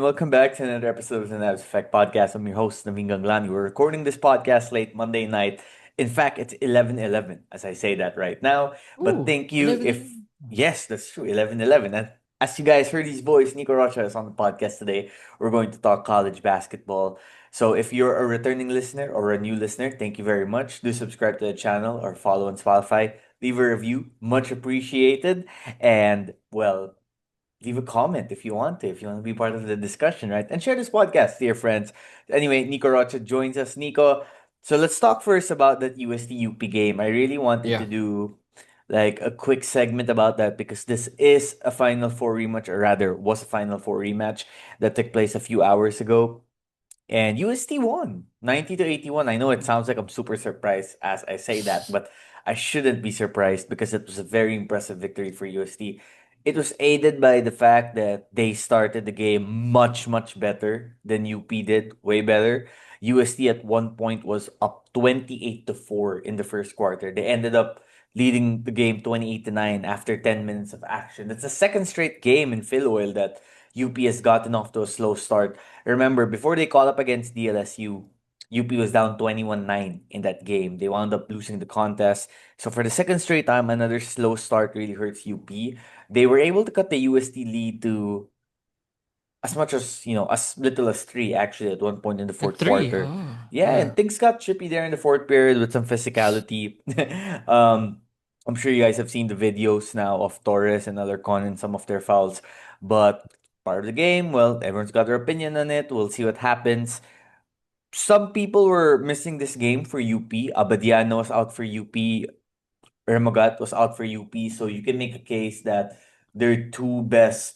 welcome back to another episode of the Navs Effect podcast. I'm your host, Naveen Ganglani. We're recording this podcast late Monday night. In fact, it's 11:11 as I say that right now. But Ooh, thank you if, 11. yes, that's true, 11:11. And as you guys heard his voice, Nico Rocha is on the podcast today. We're going to talk college basketball. So if you're a returning listener or a new listener, thank you very much. Do subscribe to the channel or follow on Spotify. Leave a review, much appreciated. And, well, leave a comment if you want to be part of the discussion, right? And share this podcast to your friends. Anyway, Nico Rocha joins us. Nico, so let's talk first about that UST UP game. I really wanted to Yeah. do like a quick segment about that because this is a Final Four rematch, or rather, was a Final Four rematch that took place a few hours ago. And UST won 90 to 81. I know it sounds like I'm super surprised as I say that, but I shouldn't be surprised because it was a very impressive victory for UST. It was aided by the fact that they started the game much, much better than UP did, way better. UST at one point was up 28 to 4 in the first quarter. They ended up leading the game 28 to 9 after 10 minutes of action. That's the second straight game in FilOil that UP has gotten off to a slow start. Remember, before they caught up against DLSU, UP was down 21-9 in that game. They wound up losing the contest. So for the second straight time, another slow start really hurts UP. They were able to cut the UST lead to as much as, as little as three actually at one point in the At fourth 3. quarter. Oh, Yeah, yeah. and things got chippy there in the fourth period with some physicality. um, I'm sure you guys have seen the videos now of Torres and Alarcon and some of their fouls. But part of the game, well, everyone's got their opinion on it. We'll see what happens. Some people were missing this game for UP. Abadiano was out for UP. Ermagat was out for UP. So you can make a case that their two best,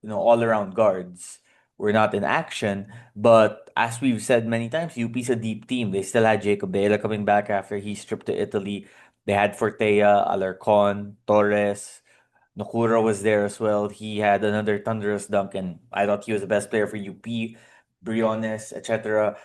all around guards were not in action. But as we've said many times, UP's a deep team. They still had Jacob Dela coming back after he stripped to Italy. They had Fortea, Alarcon, Torres. Nokura was there as well. He had another thunderous dunk, and I thought he was the best player for UP, Briones, etc.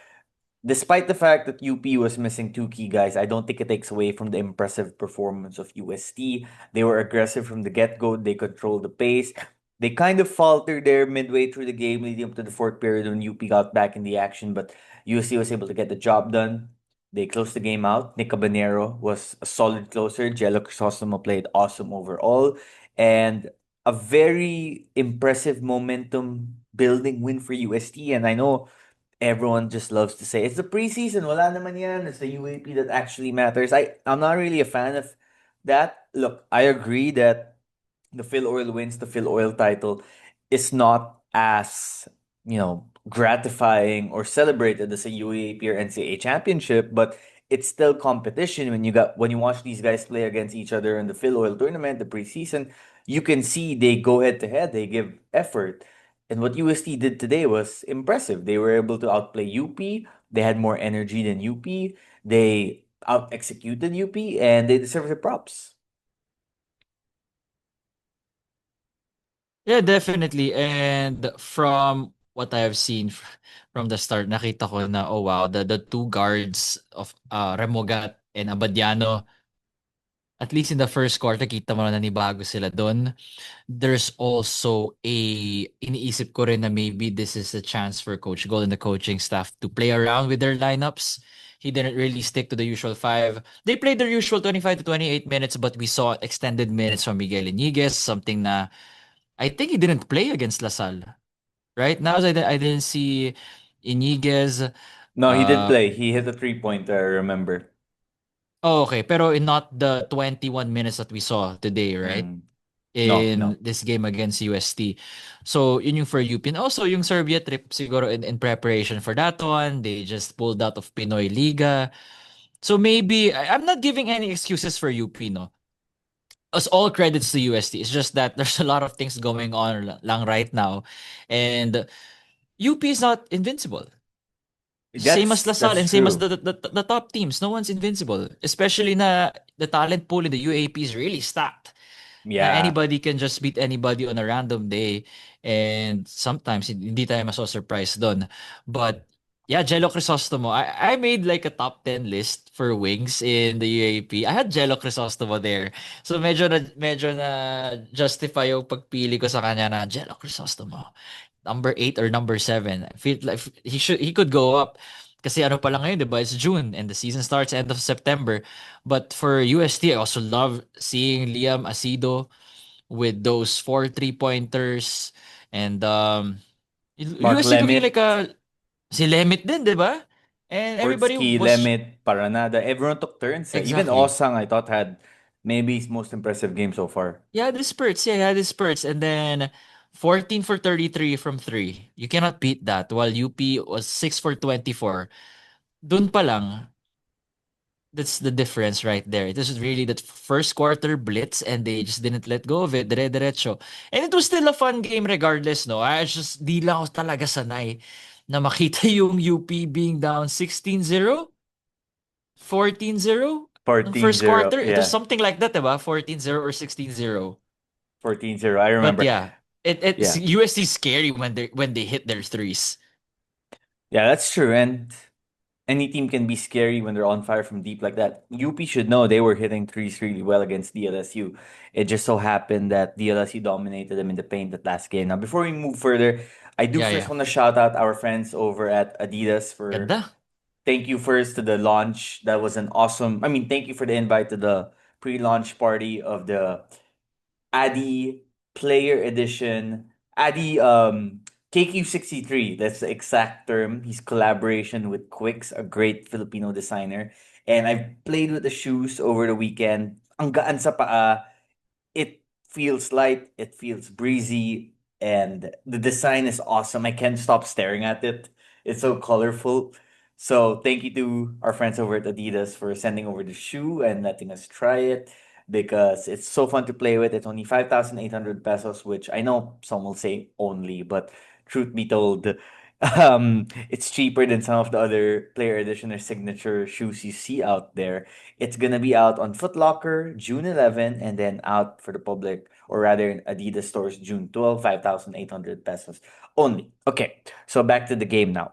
Despite the fact that UP was missing two key guys, I don't think it takes away from the impressive performance of UST. They were aggressive from the get-go. They controlled the pace. They kind of faltered there midway through the game, leading up to the fourth period when UP got back in the action, but UST was able to get the job done. They closed the game out. Nick Cabanero was a solid closer. Jello Crisostomo played awesome overall. And a very impressive momentum building win for UST. And I know everyone just loves to say it's the preseason, wala naman yan. It's the UAP that actually matters. I'm not really a fan of that. Look, I agree that the FilOil wins the FilOil title is not as, gratifying or celebrated as a UAP or NCAA championship, but it's still competition when you watch these guys play against each other in the FilOil tournament, the preseason, you can see they go head to head, they give effort. And what UST did today was impressive. They were able to outplay UP. They had more energy than UP. They out executed UP and they deserve the props. Yeah, definitely. And from what I have seen from the start, nakita ko na, oh wow, the two guards of Remogat and Abadiano, at least in the first quarter, kita mo na nanibago sila doon. There's also iniisip ko rin na maybe this is a chance for Coach Gold and the coaching staff to play around with their lineups. He didn't really stick to the usual five. They played their usual 25 to 28 minutes, but we saw extended minutes from Miguel Iniguez, something na I think he didn't play against LaSalle. Right? Now I didn't see Iniguez. No, he did Uh, play. He hit a 3-pointer, I remember. oh, okay, pero in not the 21 minutes that we saw today, right? Mm. No, In no. this game against UST. So, yun yung for UP. And also, yung Serbia trip siguro in preparation for that one. They just pulled out of Pinoy Liga. So, maybe, I'm not giving any excuses for UP, no? As all credits to UST. It's just that there's a lot of things going on lang right now. And UP is not invincible. Same as LaSalle That's and same as true. the top teams. No one's invincible. Especially na the talent pool in the UAP is really stacked. Na Yeah. anybody can just beat anybody on a random day and sometimes hindi tayo maso-surprise doon. But Yeah, Jello Crisostomo. I made like a top 10 list for wings in the UAP. I had Jello Crisostomo there. So medyo na justify yung pagpili ko sa kanya na Jello Crisostomo. Number 8 or number 7. I feel like he could go up. Kasi ano pa lang ngayon, 'di ba? It's June and the season starts end of September. But for UST, I also love seeing Liam Asido with those 4 3-pointers and he Mark was looking like Lemit, a si Lemit din, 'di ba? And everybody Portsky, was Lemit, Paranada. Everyone took turns. Even exactly. Osang, I thought, had maybe his most impressive game so far. Yeah, the spurts. Yeah, he had his spurts. And then 14 for 33 from 3. You cannot beat that. While UP was 6 for 24. Dun pa lang, that's the difference right there. It was really that first quarter blitz and they just didn't let go of it. Dire-diretso. And it was still a fun game regardless, no? I just di lang ako talaga sanay na makita yung UP being down 16-0, 14-0. Ng first 14-0. quarter, it was Yeah, something like that, diba? 14-0 or 16-0. 14-0. I But remember. yeah, it's Yeah. USD scary when they hit their threes. Yeah, that's true. And any team can be scary when they're on fire from deep like that. UP should know they were hitting threes really well against DLSU. It just so happened that DLSU dominated them in the paint that last game. Now, before we move further, I do Yeah, first yeah. want to shout out our friends over at Adidas for Ganda. thank you first to the launch. That was an awesome. I mean, thank you for the invite to the pre-launch party of the Addy Player Edition. Addy KQ63, that's the exact term. His collaboration with Quicks, a great Filipino designer. And I've played with the shoes over the weekend. Ang gaan sa paa. It feels light, it feels breezy, and the design is awesome. I can't stop staring at it. It's so colorful. So thank you to our friends over at Adidas for sending over the shoe and letting us try it because it's so fun to play with. It's only 5,800 pesos, which I know some will say only, but truth be told, it's cheaper than some of the other player edition or signature shoes you see out there. It's gonna be out on Foot Locker June 11 and then out for the public, or rather in Adidas stores June 12, 5,800 pesos only. Okay, so back to the game now.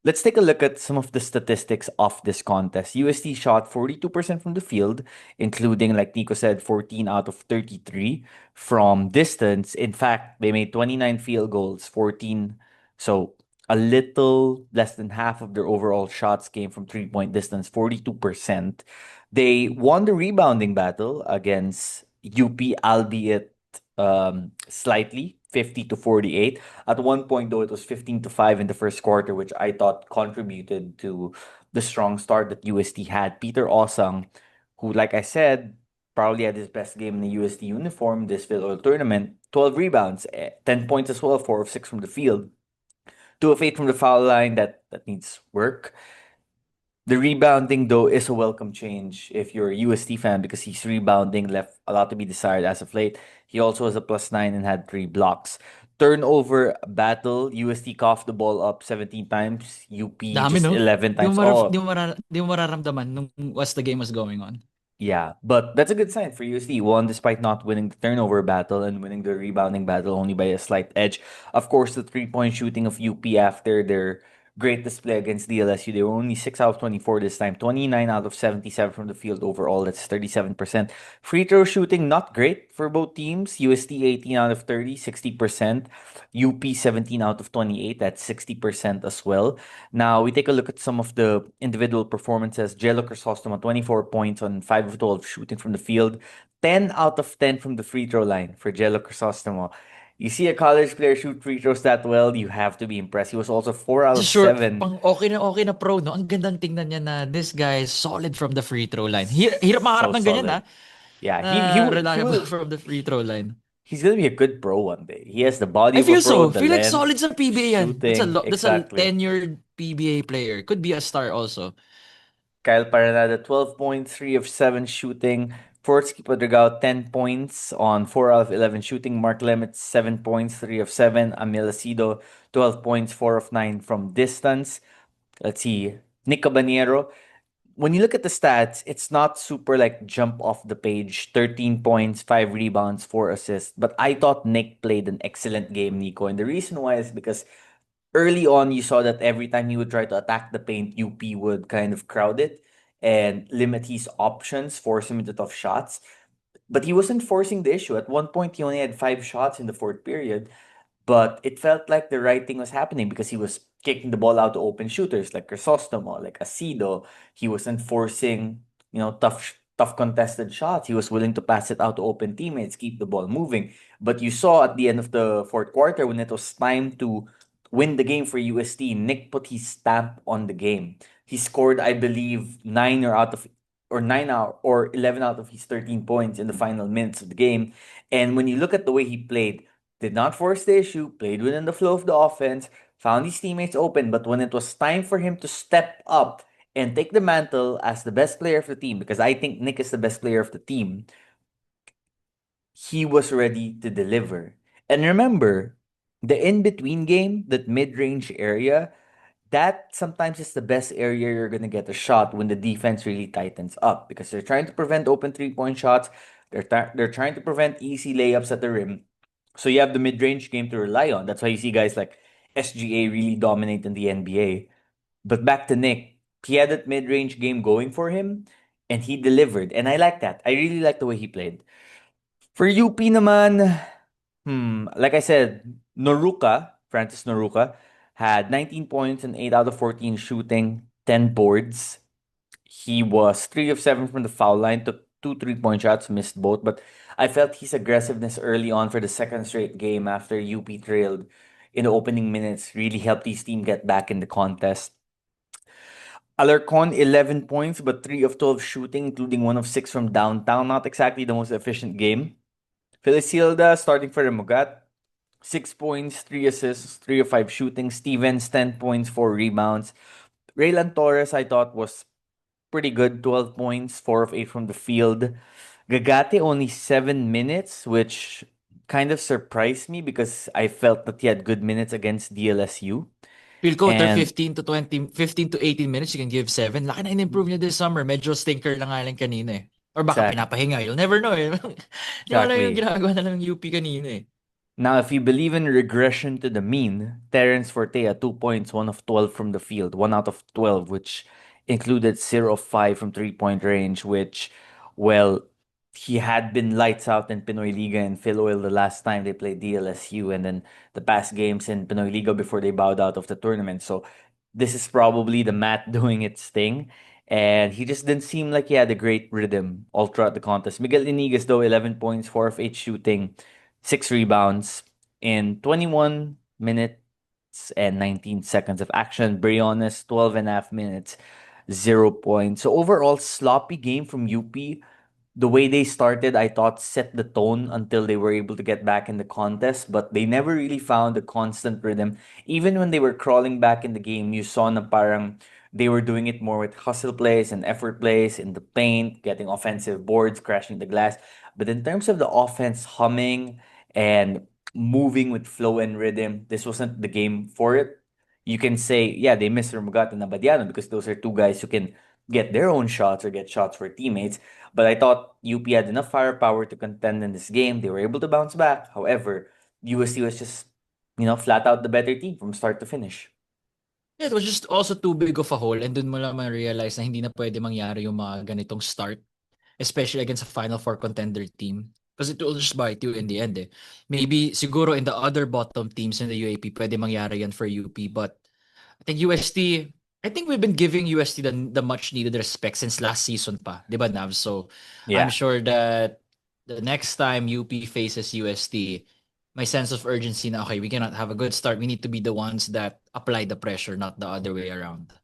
Let's take a look at some of the statistics of this contest. UST shot 42% from the field, including, like Nico said, 14 out of 33 from distance. In fact, they made 29 field goals, 14. So a little less than half of their overall shots came from three-point distance, 42%. They won the rebounding battle against UP, albeit slightly, 50 to 48. At one point, though, it was 15 to 5 in the first quarter, which I thought contributed to the strong start that UST had. Peter Osang, who, like I said, probably had his best game in the UST uniform this FilOil tournament, 12 rebounds, 10 points as well, 4 of 6 from the field, 2 of 8 from the foul line. That needs work. The rebounding, though, is a welcome change if you're a UST fan because his rebounding left a lot to be desired as of late. He also has a +9 and had 3 blocks. Turnover battle, UST coughed the ball up 17 times, UP Dami, just no? 11 Di mo times. mara Oh, di mo mararamdaman nung as the game was going on. yeah, but that's a good sign for USD. Won despite not winning the turnover battle and winning the rebounding battle only by a slight edge. Of course, the three-point shooting of UP after their great display against DLSU, they were only 6 out of 24 this time, 29 out of 77 from the field overall. That's 37%. Free throw shooting, not great for both teams. USD 18 out of 30, 60%. UP 17 out of 28, that's 60% as well. Now, we take a look at some of the individual performances. Jello Crisostomo, 24 points on 5 of 12 shooting from the field, 10 out of 10 from the free throw line for Jello Crisostomo. You see a college player shoot free throws that well, you have to be impressed. He was also 4 out of Sure, 7. pang okay na pro, no? Ang gandang tingnan niya na this guy is solid from the free throw line. Hirap So makaharap ng ganyan, ha? solid. Yeah, Na he reliable will from the free throw line. he's gonna be a good pro one day. He has the body I of a feel pro, so. the Feel like length, solid sa PBA yan. shooting, That's a exactly. tenured PBA player. Could be a star also. Kyle Paranada, 12 points, 3 of 7 shooting. Fortsky Padragao, 10 points on 4 out of 11 shooting. Mark Lemets, 7 points, 3 of 7. Amil Acido, 12 points, 4 of 9 from distance. Let's see. Nick Cabanero, when you look at the stats, it's not super like jump off the page. 13 points, 5 rebounds, 4 assists. But I thought Nick played an excellent game, Nico. And the reason why is because early on, you saw that every time he would try to attack the paint, UP would kind of crowd it and limit his options, force him into tough shots. But he wasn't forcing the issue. At one point, he only had 5 shots in the fourth period, but it felt like the right thing was happening because he was kicking the ball out to open shooters like Crisostomo, like Asido. He wasn't forcing, tough contested shots. He was willing to pass it out to open teammates, keep the ball moving. But you saw at the end of the fourth quarter when it was time to win the game for UST, Nick put his stamp on the game. He scored, I believe, 11 out of his 13 points in the final minutes of the game. And when you look at the way he played, did not force the issue, played within the flow of the offense, found his teammates open, but when it was time for him to step up and take the mantle as the best player of the team, because I think Nick is the best player of the team, he was ready to deliver. And remember, the in between game, that mid range area, that sometimes is the best area you're going to get a shot when the defense really tightens up because they're trying to prevent open 3 point shots. They're trying to prevent easy layups at the rim. So you have the mid range game to rely on. That's why you see guys like SGA really dominate in the NBA. But back to Nick, he had that mid range game going for him and he delivered. And I like that. I really like the way he played. For UP naman, like I said, Francis Noruka, had 19 points and 8 out of 14 shooting, 10 boards. He was 3 of 7 from the foul line, took 2 3-point shots, missed both. But I felt his aggressiveness early on for the second straight game after UP trailed in the opening minutes really helped his team get back in the contest. Alarcon, 11 points, but 3 of 12 shooting, including 1 of 6 from downtown. Not exactly the most efficient game. Felicilda, starting for the Mugat, 6 points, 3 assists, 3 of 5 shooting. Stevens, 10 points, 4 rebounds. Raylan Torres, I thought was pretty good, 12 points, 4 of 8 from the field. Gagate only 7 minutes, which kind of surprised me because I felt that he had good minutes against DLSU. Feel ko, after And 15 to 20, 15 to 18 minutes, you can give 7. Laki na in-improve niya this summer. Medyo stinker lang nga lang kanina eh. Or baka exact, pinapahinga. You'll never know eh. Hindi mo alam yung exactly. ginagawa na lang ng UP kanina eh. Now, if you believe in regression to the mean, Terence Forte had 2 points, 1 of 12 from the field, 1 out of 12, which included 0 of 5 from 3 point range, which, well, he had been lights out in Pinoy Liga and FilOil the last time they played DLSU, and then the past games in Pinoy Liga before they bowed out of the tournament. So this is probably the mat doing its thing. And he just didn't seem like he had a great rhythm all throughout the contest. Miguel Inigas, though, 11 points, 4 of 8 shooting, 6 rebounds in 21 minutes and 19 seconds of action. Briones, 12 and a half minutes, 0 points. So overall, sloppy game from UP. The way they started, I thought, set the tone until they were able to get back in the contest, but they never really found a constant rhythm. Even when they were crawling back in the game, you saw na parang they were doing it more with hustle plays and effort plays in the paint, getting offensive boards, crashing the glass. But in terms of the offense humming and moving with flow and rhythm, this wasn't the game for it. You can say, yeah, they missed Rumugat and Abadiano because those are two guys who can get their own shots or get shots for teammates. But I thought UP had enough firepower to contend in this game. They were able to bounce back. However, UST was just, flat out the better team from start to finish. Yeah, it was just also too big of a hole and dun mo lang ma-realize na hindi na pwede mangyari yung mga ganitong start, especially against a Final Four contender team. Because it will just bite you in the end eh. Maybe siguro in the other bottom teams in the UAP, pwede mangyari yan for UP. But I think UST, I think we've been giving UST the much needed respect since last season pa, di ba Nav? So I'm Yeah. sure that the next time UP faces UST, my sense of urgency na, okay, we cannot have a good start. We need to be the ones that apply the pressure, not the other way around.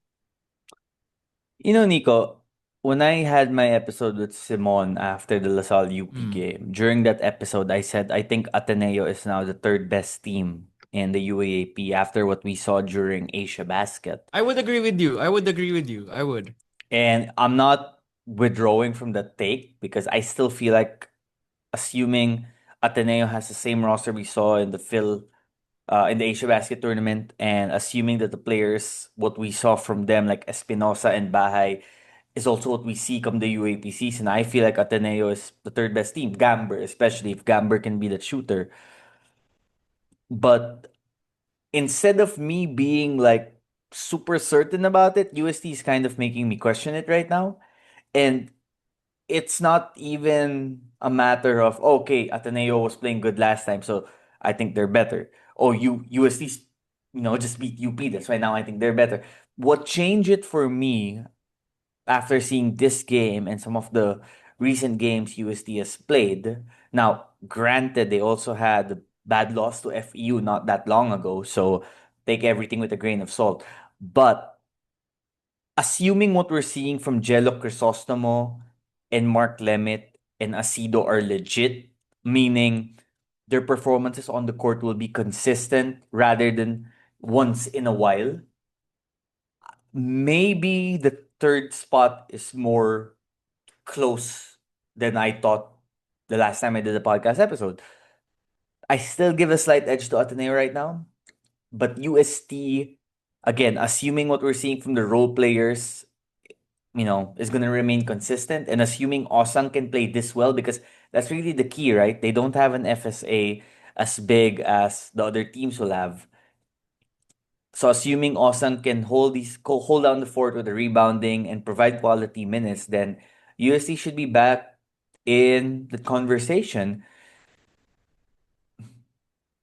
Nico, when I had my episode with Simon after the LaSalle UP Mm. game, during that episode, I said I think Ateneo is now the third best team in the UAAP after what we saw during Asia Basket. I would agree with you. I would agree with you. I would. And I'm not withdrawing from that take because I still feel like assuming Ateneo has the same roster we saw in the in the Asia Basket tournament, and assuming that the players what we saw from them like Espinosa and Bahay is also what we see come the UAP season. I feel like Ateneo is the third best team. Gamber, especially if Gamber can be that shooter. But instead of me being like super certain about it, UST is kind of making me question it right now. And it's not even a matter of okay, Ateneo was playing good last time, so I think they're better. Oh, UST, just beat UP. That's why now I think they're better. What changed it for me after seeing this game and some of the recent games UST has played. Now, granted, they also had a bad loss to FEU not that long ago, so take everything with a grain of salt. But assuming what we're seeing from Jello Crisostomo and Mark Lemet and Asido are legit, meaning their performances on the court will be consistent rather than once in a while, maybe the third spot is more close than I thought the last time I did a podcast episode. I still give a slight edge to Ateneo right now, but UST, again, assuming what we're seeing from the role players, is going to remain consistent, and assuming Osang can play this well, because that's really the key, right? They don't have an FSA as big as the other teams will have. So assuming Osang can hold down the fort with the rebounding and provide quality minutes, then UST should be back in the conversation.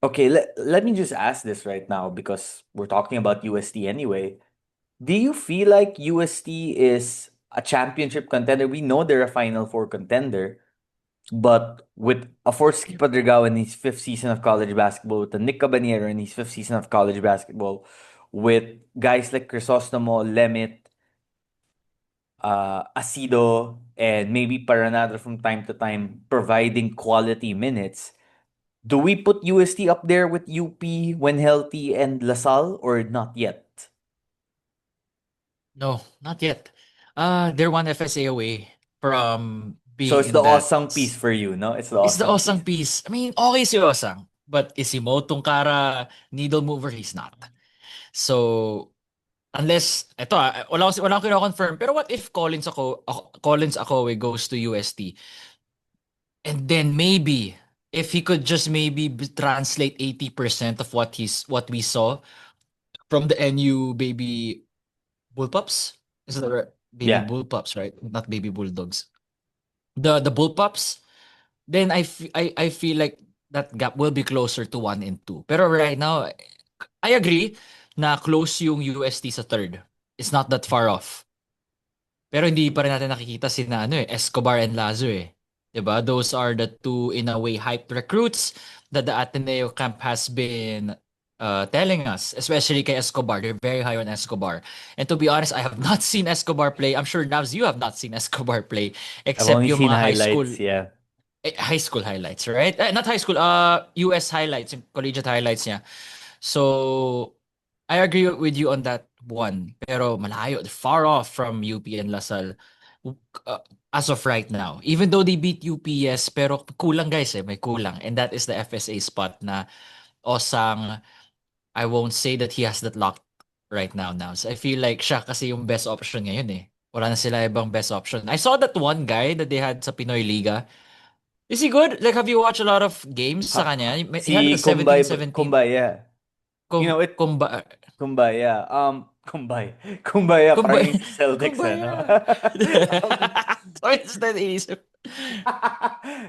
Okay, let me just ask this right now because we're talking about UST anyway. Do you feel like UST is a championship contender? We know they're a Final Four contender, but with a fourth Skip Padrigao in his fifth season of college basketball, with a Nick Cabanero in his fifth season of college basketball, with guys like Crisostomo, Lemit, Asido, and maybe Paranadra from time to time providing quality minutes, do we put UST up there with UP when healthy and LaSalle or not yet? No, not yet. They're one FSA away from So being it's the in that. awesome piece for you, no? It's the It's the awesome Osang piece. piece. I mean, okay si Osang. But is he Mo Tungkara needle mover? He's not. So, unless, wala akong confirm. Pero what if Collins Akowe goes to UST? And then maybe, if he could just maybe translate 80% of what we saw from the NU baby bullpups? Is that right? Baby Yeah. bullpups, right? Not baby bulldogs. The bullpups, then I feel like that gap will be closer to 1 and 2. Pero right now, I agree na close yung UST sa third. It's not that far off. Pero hindi pa rin natin nakikita sina Escobar and Lazo eh. 'Di ba? Those are the two in a way hyped recruits that the Ateneo camp has been telling us, especially kay Escobar. They're very high on Escobar. And to be honest, I have not seen Escobar play. I'm sure Navs, you have not seen Escobar play I've except only yung seen mga highlights, yeah. high school highlights, right? Not high school, US highlights, yung collegiate highlights niya. So, I agree with you on that one. Pero malayo, far off from UP and LaSalle uh, as of right now. Even though they beat UP, yes, pero kulang guys eh, may kulang. And that is the FSA spot na Osang, I won't say that he has that locked right now. So I feel like siya kasi yung best option ngayon eh. Wala na sila ibang best option. I saw that one guy that they had sa Pinoy Liga. Is he good? Like, have you watched a lot of games sa kanya? He had like a Si Kumbay, 17-17 Kumbaya. You know, it, comba Kumbaya. Kumbay. Kumbaya, parang Kumbaya. yung sa Celtics, ano? Kumbaya. um, Sorry, instead inisip.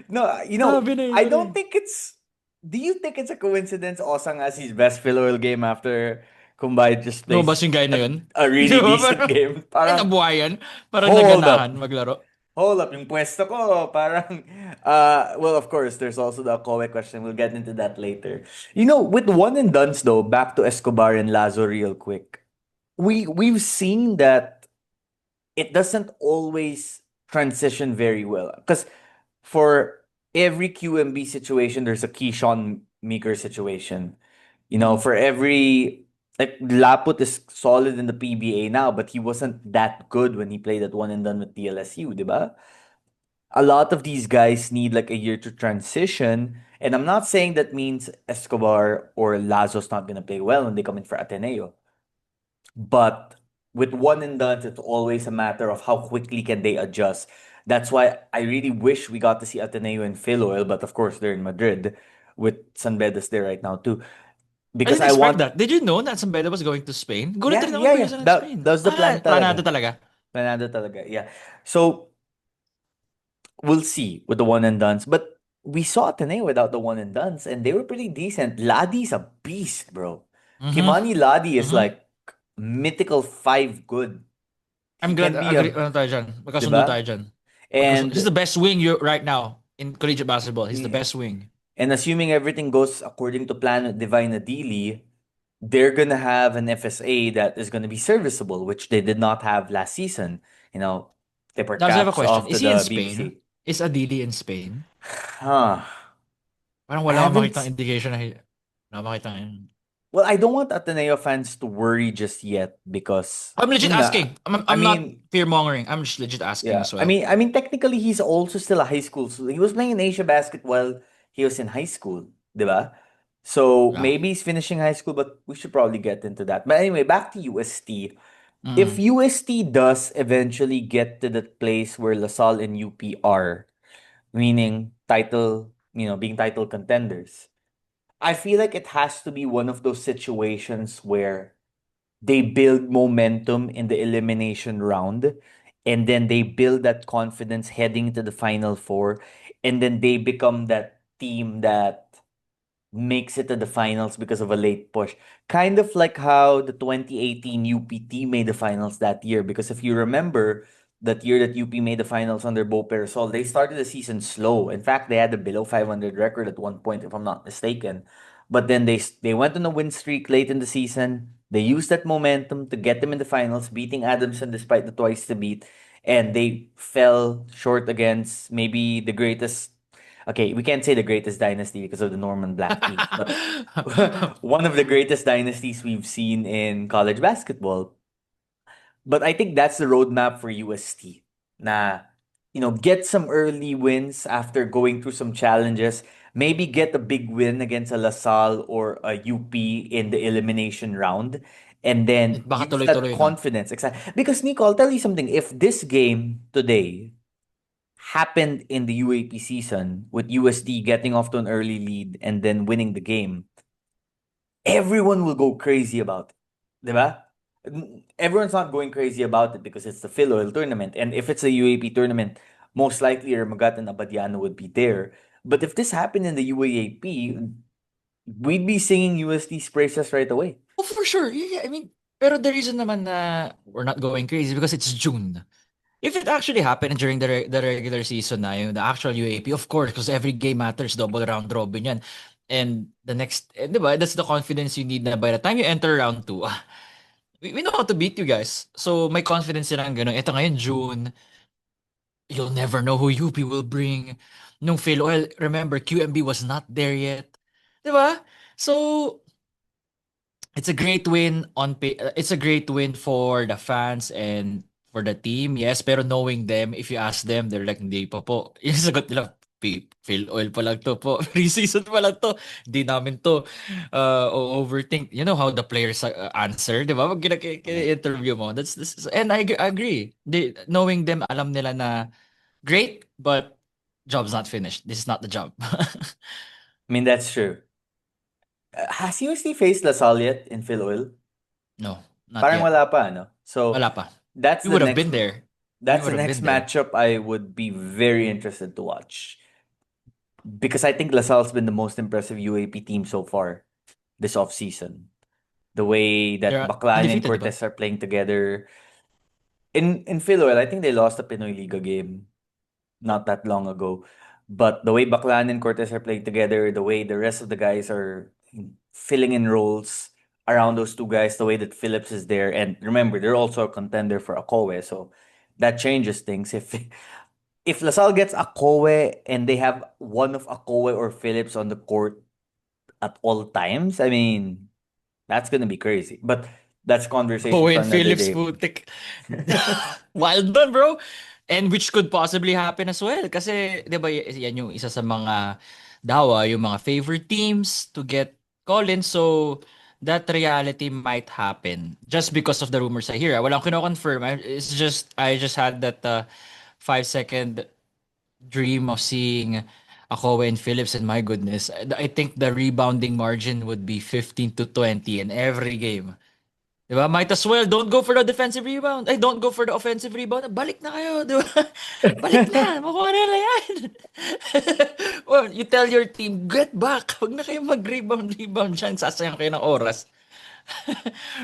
no, Sabi na I yun, don't think it's. Do you think it's a coincidence Osang has his best FilOil game after Kumbay just Lumabas plays yung guy na yun. a Di really ba? decent Parang, game? ay, Parang, nabuhayan. Parang hold naganahan up. maglaro. Hold up, yung pwesto ko, parang, well, of course, there's also the Kowe question. We'll get into that later. With one and dones though, back to Escobar and Lazo real quick. We've seen that it doesn't always transition very well. Because for every QMB situation, there's a Keyshawn Meeker situation. Mm. For every like Laput is solid in the PBA now, but he wasn't that good when he played at one and done with TLSU, diba? A lot of these guys need like a year to transition. And I'm not saying that means Escobar or Lazo's not gonna play well when they come in for Ateneo. But with one and done, it's always a matter of how quickly can they adjust. That's why I really wish we got to see Ateneo and FilOil, but of course they're in Madrid with San Bedas there right now too. I because didn't I expect want. that. Did you know that Zambeda was going to Spain? Gulat Yeah, rin ako yeah, for yeah. reason in That Spain. was the plan Planado talaga. talaga. Planado talaga. Yeah. So we'll see with the one and duns. But we saw Ateneo without the one and duns, and they were pretty decent. Ladi's a beast, bro. Mm-hmm. Kimani Ladi is Mm-hmm. like mythical five good. He I'm glad, can be agree, a, ano tayo dyan. Magkasundo tayo diba? dyan. He's And the best wing you right now in collegiate basketball. He's the yeah. best wing. And assuming everything goes according to plan with Divine Adili, they're gonna have an FSA that is gonna be serviceable, which they did not have last season. You know, tip our Now, I have a caps question. off to Is he in the Spain? BBC. Is Adili in Spain? Huh. Parang I wala akong haven't. makitang indication na wala akong makitang Well, I don't want Ateneo fans to worry just yet because I'm legit yun nga. asking. I I'm not mean, fear mongering. I'm just legit asking yeah. as well. I mean, technically, he's also still a high school. So he was playing in Asia basketball. He was in high school, diba? So Yeah. maybe he's finishing high school, but we should probably get into that. But anyway, back to UST. If Mm. UST does eventually get to the place where LaSalle and UP are, meaning title, being title contenders, I feel like it has to be one of those situations where they build momentum in the elimination round, and then they build that confidence heading to the final four, and then they become that team that makes it to the finals because of a late push. Kind of like how the 2018 UPT made the finals that year. Because if you remember, that year that UP made the finals under Bo Peresol, they started the season slow. In fact, they had a below 500 record at one point, if I'm not mistaken. But then they went on a win streak late in the season. They used that momentum to get them in the finals, beating Adamson despite the twice to beat. And they fell short against maybe the greatest. Okay, we can't say the greatest dynasty because of the Norman Black teams, but one of the greatest dynasties we've seen in college basketball. But I think that's the roadmap for UST. Na, get some early wins after going through some challenges. Maybe get a big win against a LaSalle or a UP in the elimination round. And then Baka use that tuloy-tuloy, no? confidence. Exactly. Because, Nico, I'll tell you something. If this game today happened in the UAP season with UST getting off to an early lead and then winning the game, everyone will go crazy about it. Diba? Everyone's not going crazy about it because it's the FilOil tournament. And if it's a UAP tournament, most likely Magat and Abadiano would be there. But if this happened in the UAAP, we'd be singing UST's praises right away. Oh, for sure. Yeah, yeah. I mean, pero the reason naman na we're not going crazy because it's June. If it actually happened during the regular season na yung the actual UAP, of course, because every game matters, double round robin yan. And the next, di ba, that's the confidence you need na by the time you enter round 2, we know how to beat you guys. So, may confidence sila ng gano'n. Ito ngayon, June, you'll never know who UP will bring. Nung FilOil, remember, QMB was not there yet. Di ba? So, it's a great win it's a great win for the fans and for the team. Yes, pero knowing them, if you ask them, they're like, hindi pa po. Yung sagot nila, Fill oil pa lang to po. Pre-season pa lang to. Hindi namin to overthink. You know how the players answer, di ba? Pag interview mo. And I agree. Knowing them, alam nila na great, but job's not finished. This is not the job. I mean, that's true. Has UST faced LaSalle yet in FilOil? No, not Parang yet. wala pa, no? So, Wala pa. that's We the would have next been there. We that's the would have next been there. matchup I would be very interested to watch. Because I think LaSalle's been the most impressive UAP team so far this offseason. The way that They're Baclan and undefeated, di ba? Cortez are playing together. In FilOil, I think they lost a Pinoy Liga game not that long ago. But the way Baclan and Cortez are playing together, the way the rest of the guys are filling in roles around those two guys, the way that Phillips is there, and remember, they're also a contender for Akowe, so that changes things. If LaSalle gets Akowe and they have one of Akowe or Phillips on the court at all times, I mean, that's gonna be crazy. But that's conversation for Owen another Phillips, day. putik. Wild one, bro. And which could possibly happen as well. Kasi, di ba, yan yung isa sa mga dawa, yung mga favorite teams to get call-in. So, that reality might happen just because of the rumors I hear. Walang kino-confirm. I just had that 5-second dream of seeing Ako and Phillips, and my goodness, I think the rebounding margin would be 15 to 20 in every game. Diba? Might as well, don't go for the defensive rebound. Ay, don't go for the offensive rebound. Balik na kayo, diba? Balik na. Makuha nila yan. Well, you tell your team, get back. Huwag na kayo mag-rebound dyan. Sasayang kayo ng oras.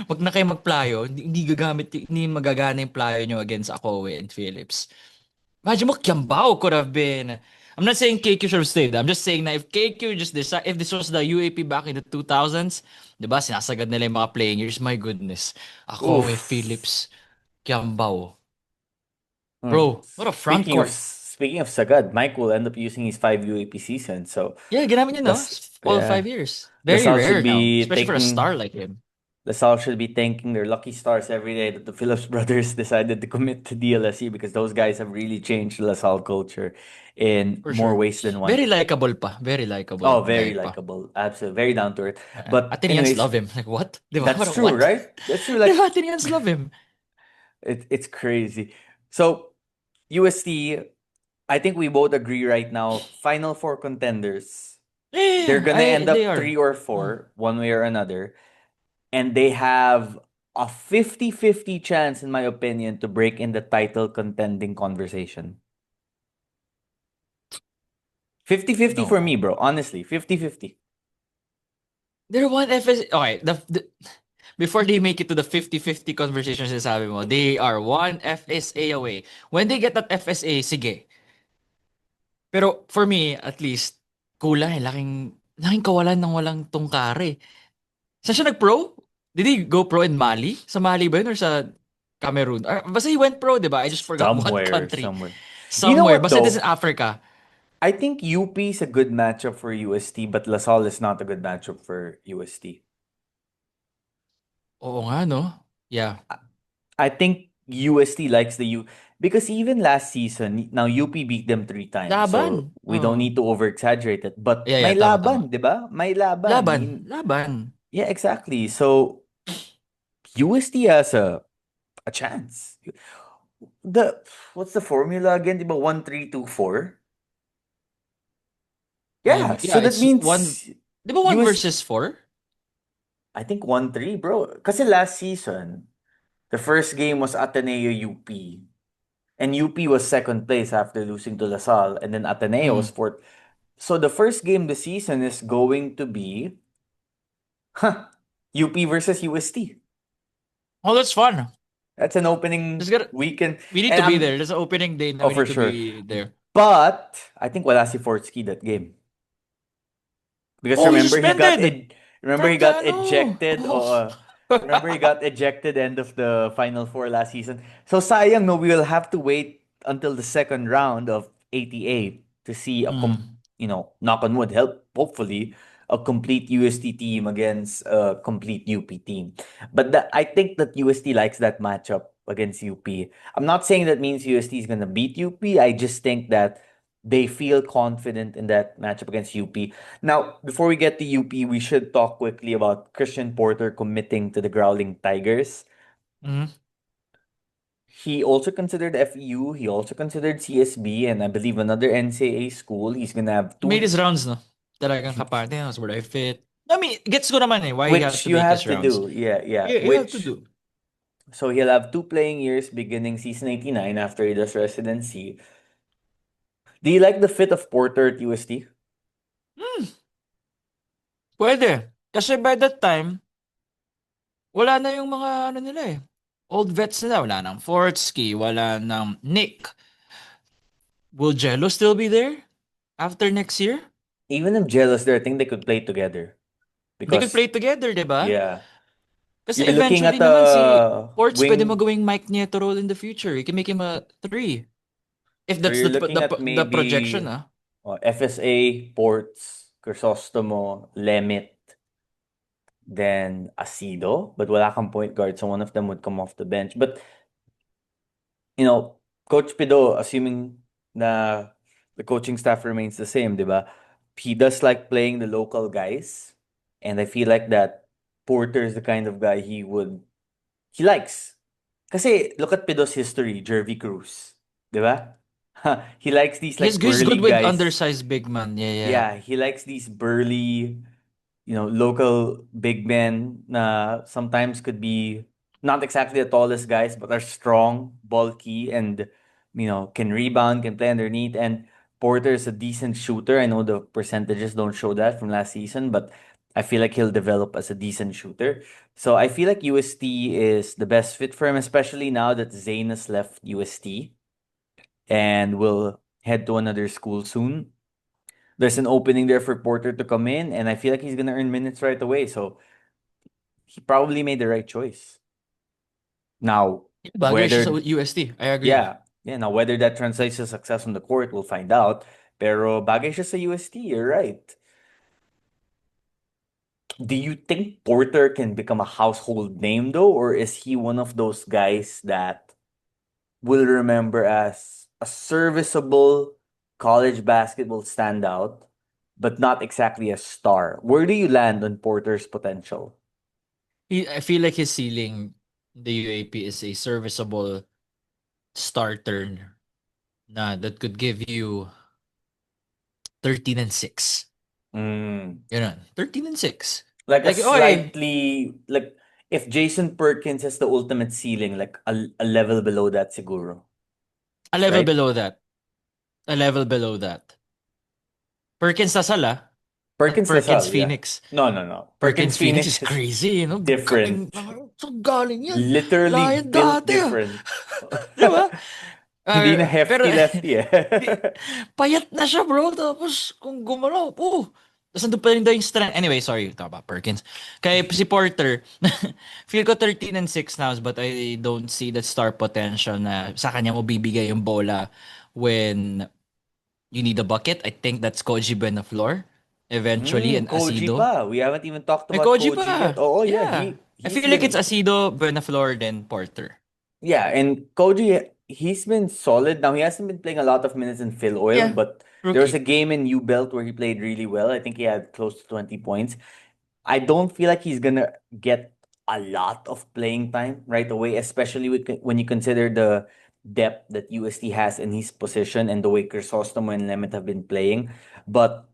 Huwag na kayo magplayo. Hindi magagana yung playo nyo against Akowe and Phillips. Imagine mo, Kiambao could have been. I'm not saying KQ should have stayed. I'm just saying na if KQ just decide, if this was the UAP back in the 2000s, di ba, sinasagad nila yung mga playing years, my goodness. Ako, Oof. Phillips, Kiambao. Hmm. Bro, what a front court. Speaking of Sagad, Mike will end up using his 5 UAP season. So Yeah, ginamit niya, no? All Yeah, 5 years. Very Lasal rare should now, be especially for a star thanking like him. Lasal should be thanking their lucky stars every day that the Phillips brothers decided to commit to DLSE because those guys have really changed the Lasal culture in For more sure. ways than one. Very likable pa. Very likable Oh, very guy pa. likable. Absolutely. Very down to earth. But Athenians anyways, love him. Like, what? Di ba? that's Parang, true, what? right? That's true. Di Like ba? Athenians love him. it's crazy. So UST, I think we both agree right now, Final Four contenders. They're Yeah, gonna end they up are. 3 or 4, one way or another. And they have a 50-50 chance, in my opinion, to break in the title contending conversation. 50-50 for me, No. bro. Honestly, 50-50. They're one FS. Okay, before they make it to the 50-50 conversation sabi mo, they are one FSA away. When they get that FSA, sige. Pero for me, at least, kulang eh. Laking kawalan ng walang tungkare. Saan siya nag-pro? Did he go pro in Mali? Sa Mali ba yun or sa Cameroon? Basta he went pro, di ba? I just forgot what Somewhere, country. somewhere. You know Somewhere. what Basta it is in though? Africa. I think UP is a good matchup for UST, but LaSalle is not a good matchup for UST. Oo nga, no? Yeah. I think UST likes the U because even last season, now UP beat them 3 times, so Laban. we don't Oh. need to over exaggerate it. But Yeah, may yeah. Tama, tama. laban, di ba? May laban. Laban. Laban. Yeah, exactly. So UST has a chance. The what's the formula again? Di ba 1-3-2-4? Yeah, so Yeah, that it's one. means Di ba one US versus four? I think 1-3, bro. Kasi last season, the first game was Ateneo UP. And UP was second place after losing to LaSalle, and then Ateneo was Mm. fourth. So the first game this season is going to be UP versus UST. Oh, that's fun. That's an Just opening gotta, weekend. we need And to be there. There's an opening day now. oh, We for need to sure. be there. But I think wala si Fortsky that game. Because Oh, he's suspended remember he from the got ano. ejected Oh. remember he got ejected end of the Final Four last season. So sayang no, we will have to wait until the second round of ATA to see Mm. knock on wood, hopefully a complete UST team against a complete UP team. But I think that UST likes that matchup against UP. I'm not saying that means UST is gonna beat UP. I just think that they feel confident in that matchup against UP. Now, before we get to UP, we should talk quickly about Kristian Porter committing to the Growling Tigers. Mm. He also considered FEU, he also considered CSB, and I believe another NCAA school. He's gonna have He made two, his rounds, no? Talagang kaparte. That's where I fit. I mean, gets ko naman eh. Why he has which to you make his have to rounds. do. Yeah, yeah. Yeah, you have to do. So he'll have 2 playing years beginning season 89 after he does residency. Do you like the fit of Porter at UST? Hmm, pwede. Kasi by that time, wala na yung mga ano nila eh. Old vets nila. Wala nang Fortsky, wala nang Nick. Will Jello still be there after next year? Even if jealous there, I think they could play together. They could Because play together, di ba? yeah, Kasi you're looking eventually at naman si a Ports pwede wing, magawing Mike Nieto role in the future. You can make him a 3. If or that's you're looking at the projection, maybe ah. FSA, Ports, Crisostomo, Lemit, then Asido. But wala kang point guard, so one of them would come off the bench. But, Coach Pido, assuming na the coaching staff remains the same, di ba? He does like playing the local guys. And I feel like that Porter is the kind of guy he likes. Kasi look at Pido's history, Jervy Cruz. Di ba? he likes these like He's burly good with guys. undersized big man. Yeah, yeah. Yeah, he likes these burly, local big men na sometimes could be not exactly the tallest guys, but are strong, bulky, and can rebound, can play underneath. And Porter is a decent shooter. I know the percentages don't show that from last season, but I feel like he'll develop as a decent shooter. So I feel like UST is the best fit for him, especially now that Zayn has left UST and will head to another school soon. There's an opening there for Porter to come in, and I feel like he's gonna earn minutes right away. So he probably made the right choice. Now, Bagay siya sa whether UST. I agree. yeah, yeah, now whether that translates to success on the court, we'll find out. Pero bagay siya sa UST, you're right. Do you think Porter can become a household name though, or is he one of those guys that will remember as a serviceable college basketball standout, but not exactly a star? Where do you land on Porter's potential? I feel like his ceiling in the UAP is a serviceable starter na that could give you 13-6. Mm. Ganun. 13-6. Like a Like, okay, slightly like if Jason Perkins has the ultimate ceiling, like a level below that siguro, a level right? below that. A level below that. Perkins Lasal, ah. Not Perkins Perkins Lasal, yeah. Phoenix. No, no, no. Perkins Perkins Phoenix Phoenix is is crazy, you know? different. Galing. So galing yan. Literally Layan built dati, ah. different. Di ba? Hindi na Pero, hefty lefty eh. di, payat na siya, bro. Tapos, kung gumalaw, tapos nandun pa rin daw yung strength. Anyway, sorry, talk about Perkins. Kay si Porter, feel ko 13-6 now, but I don't see that star potential na sa kanya mo bibigay yung bola when you need a bucket. I think that's Koji Benaflor eventually and Koji Asido. pa. We haven't even talked May about Koji Koji yet. pa. Oh, yeah, Yeah. I he's feel like it's been Asido, Benaflor, then Porter. yeah, and Koji, he's been solid. Now he hasn't been playing a lot of minutes in FilOil, Yeah. but there was a Rookie. game in U Belt where he played really well. I think he had close to 20 points. I don't feel like he's gonna get a lot of playing time right away, especially when you consider the depth that UST has in his position and the way Crisostomo and Lemmet have been playing. But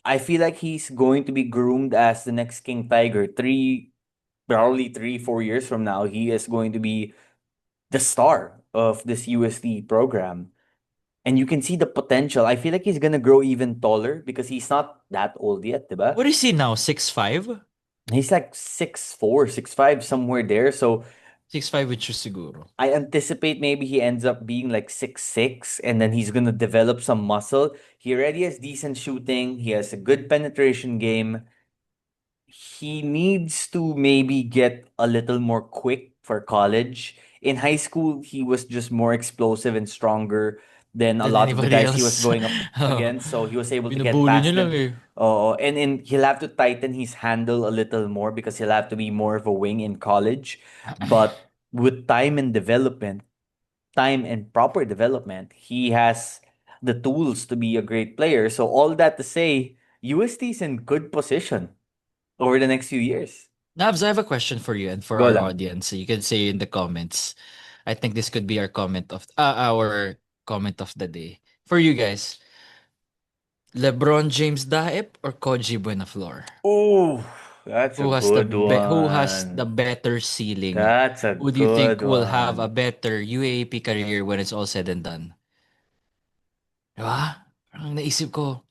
I feel like he's going to be groomed as the next King Tiger. Probably 3, 4 years from now, he is going to be the star of this UST program. And you can see the potential. I feel like he's gonna grow even taller because he's not that old yet, diba? What is he now? 6'5"? He's like 6'4", 6'5", somewhere there. So 6'5" with shoes siguro. I anticipate maybe he ends up being like 6'6", and then he's gonna develop some muscle. He already has decent shooting. He has a good penetration game. He needs to maybe get a little more quick for college. In high school, he was just more explosive and stronger than a Than lot of the anybody guys he was else. going up Oh, against. So he was able to get binubully niya past lang them. eh. And he'll have to tighten his handle a little more because he'll have to be more of a wing in college. But with time and proper development, he has the tools to be a great player. So all that to say, UST is in good position over the next few years. Nabs, I have a question for you and for Go our lang. audience. You can say in the comments. I think this could be our comment of the day. For you guys, LeBron James Daep or Koji Buenaflor? Oh, that's a good Who has the one. better ceiling? That's a Who do you think good will have a one. better UAP career when it's all said and done? Diba? Parang naisip ko,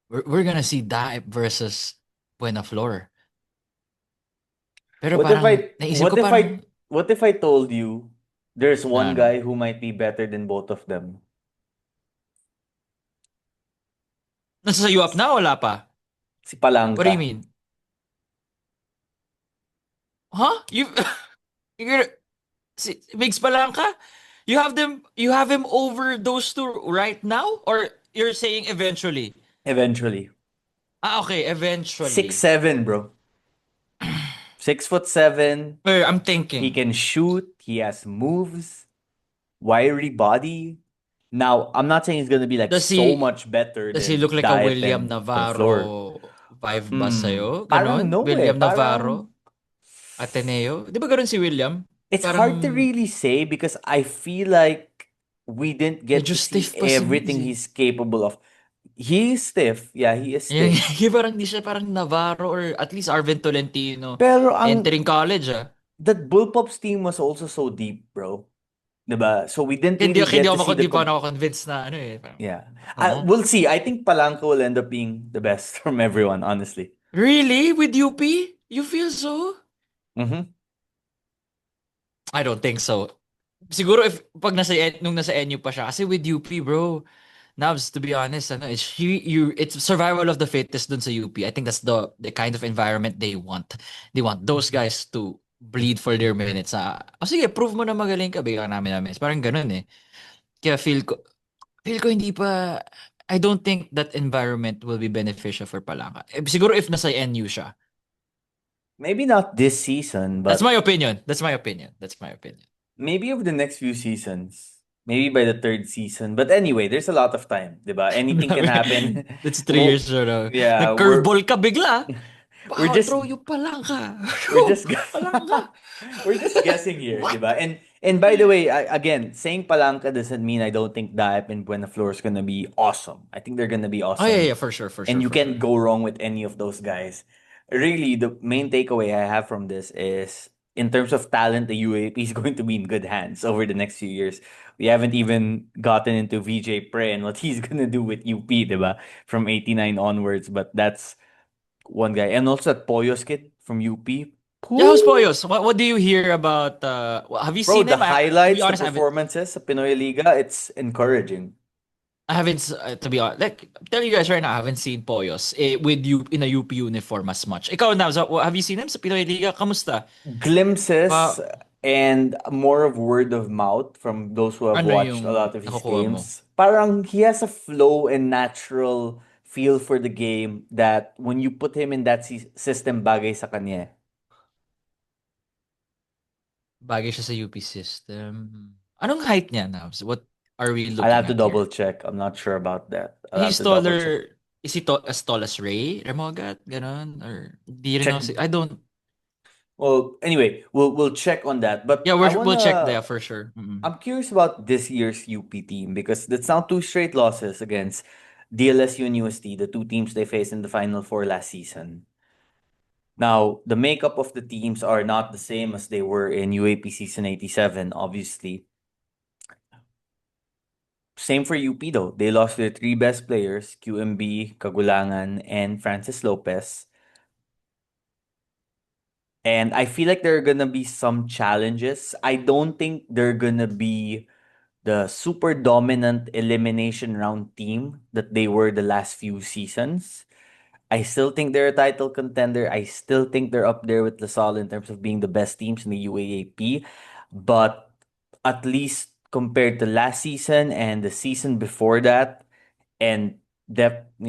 we're gonna see Daep versus Buenaflor. Pero What if parang I naisip ko what if parang I what if I told you there's one ano, guy who might be better than both of them? nasa sa UAP na wala pa? Si What do Palangka. you mean? Huh? You're si Migs Palanca? You have him over those two right now? Or you're saying eventually? Eventually. Okay, Six eventually. seven, bro. 6'7". I'm He thinking. can shoot. He has moves. Wiry body. Now, I'm not saying he's gonna be like Does so he much better does he than look like a Daep William and Floor. Navarro vibe ba sa'yo? Parang Ganon? no eh. William Parang Navarro? Ateneo? Di ba ganon si William? it's hard to Parang really say because I feel like we didn't get Medyo to see stiff pa si Migs everything eh. he's capable of. He is stiff. Yeah, he is Yung, stiff. yung parang di siya parang Navarro or at least Arvin Tolentino Pero entering college ah. that Bullpups team was also so deep, bro. 'Di ba? So we didn't Hindi, really hindi get to see the di pa ako convinced na ano eh. Parang, yeah. oo. We'll see. I think Palanco will end up being the best from everyone, honestly. Really? With UP? You feel so? Mm-hmm. I don't think so. Siguro if pag nung nasa NU pa siya kasi with UP bro. Navs, to be honest, ano, it's survival of the fittest dun sa UP. I think that's the kind of environment they want. They want those guys to bleed for their minutes. Sige, prove mo na magaling ka, bigyan ka namin namin. Parang ganun eh. Kaya feel ko hindi pa, I don't think that environment will be beneficial for Palanga. Siguro if nasa NU siya. Maybe not this season, That's my but opinion. That's my opinion. That's my opinion. maybe over the next few seasons. Maybe by the third season. But anyway, there's a lot of time, 'di ba? Anything can happen. That's 3 years Wo- from now. yeah, Nag-curveball ka bigla. we're Baka just throw you Palanga. we're just Palanga. we're just guessing here, What? 'di ba? And by the way, again, saying Palanca doesn't mean I don't think Daip and Buenaflor is gonna be awesome. I think they're gonna be Oh yeah, awesome, yeah, for sure, for and sure, you for can't sure. go wrong with any of those guys. Really, the main takeaway I have from this is in terms of talent, the UAP is going to be in good hands over the next few years. We haven't even gotten into VJ Pre and what he's gonna do with UP, 'di ba? From 89 onwards, but that's one guy. And also that Poyos kid from UP. Yeah, how's Whoo! Poyos? What do you hear about have you Bro, seen the him? To be highlights, the honest, performances sa Pinoy Liga, it's encouraging. I haven't to be honest, like tell you guys right now, I haven't seen Poyos with you in a UP uniform as much. Ikaw na, so, have you seen him sa Pinoy Liga? Kamusta? Glimpses Pa and more of word of mouth from those who have ano watched yung a lot of his nakukuha mo? games. Parang he has a flow and natural feel for the game that when you put him in that system, bagay sa kanya. Bagay siya sa UP system. Anong height niya now? What are we I'll looking have to at double here? check. I'm not sure about that. I'll have He's to double check. taller. Is he as tall as Ray? Remogat? Ganon? Or di rin Check. ako I don't. Well, anyway, we'll check on that. But Yeah, I we'll check wanna that for sure. Mm-mm. I'm curious about this year's UP team because that's now two straight losses against DLSU and UST, the two teams they faced in the Final Four last season. Now, the makeup of the teams are not the same as they were in UAP season 87, obviously. Same for UP though. They lost their three best players, QMB, Kagulangan, and Francis Lopez. And I feel like there are gonna be some challenges. I don't think they're gonna be the super dominant elimination round team that they were the last few seasons. I still think they're a title contender. I still think they're up there with LaSalle in terms of being the best teams in the UAAP. But at least compared to last season and the season before that, and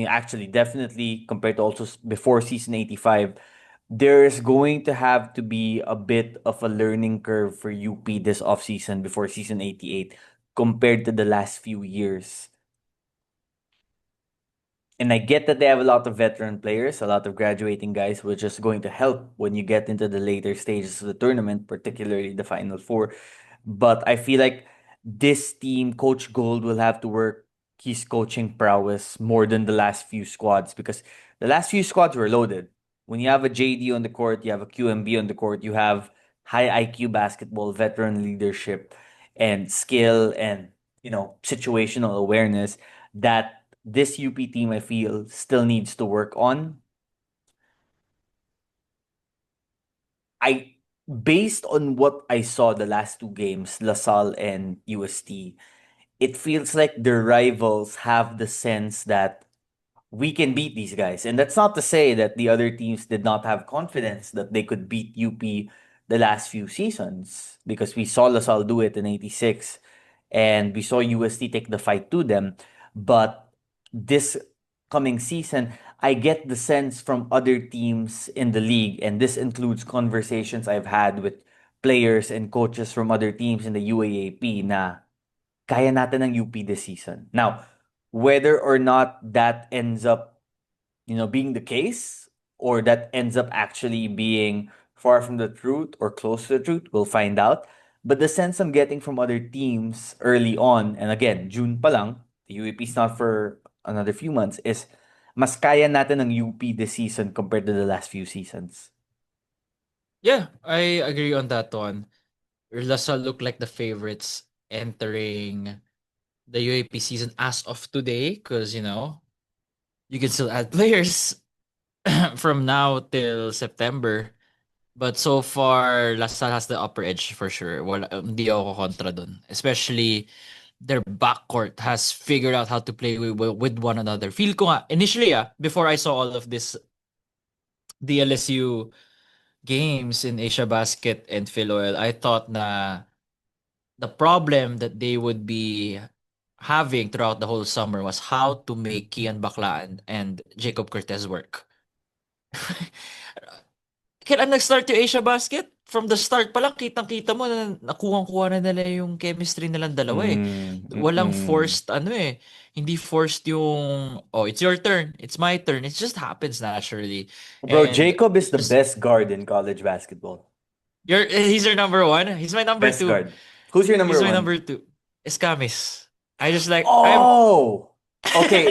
actually definitely compared to also before season 85, there's going to have to be a bit of a learning curve for UP this offseason before season 88 compared to the last few years. And I get that they have a lot of veteran players, a lot of graduating guys, which is going to help when you get into the later stages of the tournament, particularly the Final Four. But I feel like this team, Coach Gold, will have to work his coaching prowess more than the last few squads because the last few squads were loaded. When you have a JD on the court, you have a QMB on the court, you have high IQ basketball, veteran leadership, and skill and situational awareness that this UP team I feel still needs to work on. I Based on what I saw the last two games, LaSalle and UST, it feels like their rivals have the sense that we can beat these guys. And that's not to say that the other teams did not have confidence that they could beat UP the last few seasons because we saw LaSalle do it in 86 and we saw UST take the fight to them. But this coming season, I get the sense from other teams in the league, and this includes conversations I've had with players and coaches from other teams in the UAAP na kaya natin ng UP this season. Now, whether or not that ends up, being the case, or that ends up actually being far from the truth or close to the truth, we'll find out. But the sense I'm getting from other teams early on, and again, June pa lang, the UAP's not for another few months, is mas kaya natin ng UP this season compared to the last few seasons. Yeah, I agree on that one. LaSalle look like the favorites entering the UAP season as of today because, you can still add players from now till September. But so far, LaSalle has the upper edge for sure. Wala, hindi ako kontra dun. Especially, their backcourt has figured out how to play with one another. Feel ko nga, initially before I saw all of this DLSU games in Asia Basket and FilOil, I thought na the problem that they would be having throughout the whole summer was how to make Kian Baclaan and Jacob Cortez work. Kailan nag-start yung Asia Basket? From the start pa lang, kitang-kita mo na nakuha na nila yung chemistry nilang dalawa eh. Mm, Walang mm. forced hindi forced yung, oh, it's your turn, it's my turn. It just happens naturally. Bro, And Jacob is it's the just, best guard in college basketball. he's your number one. He's my number Best two. guard. Who's your He's number my one? number two. Escamis. I'm Oh, okay.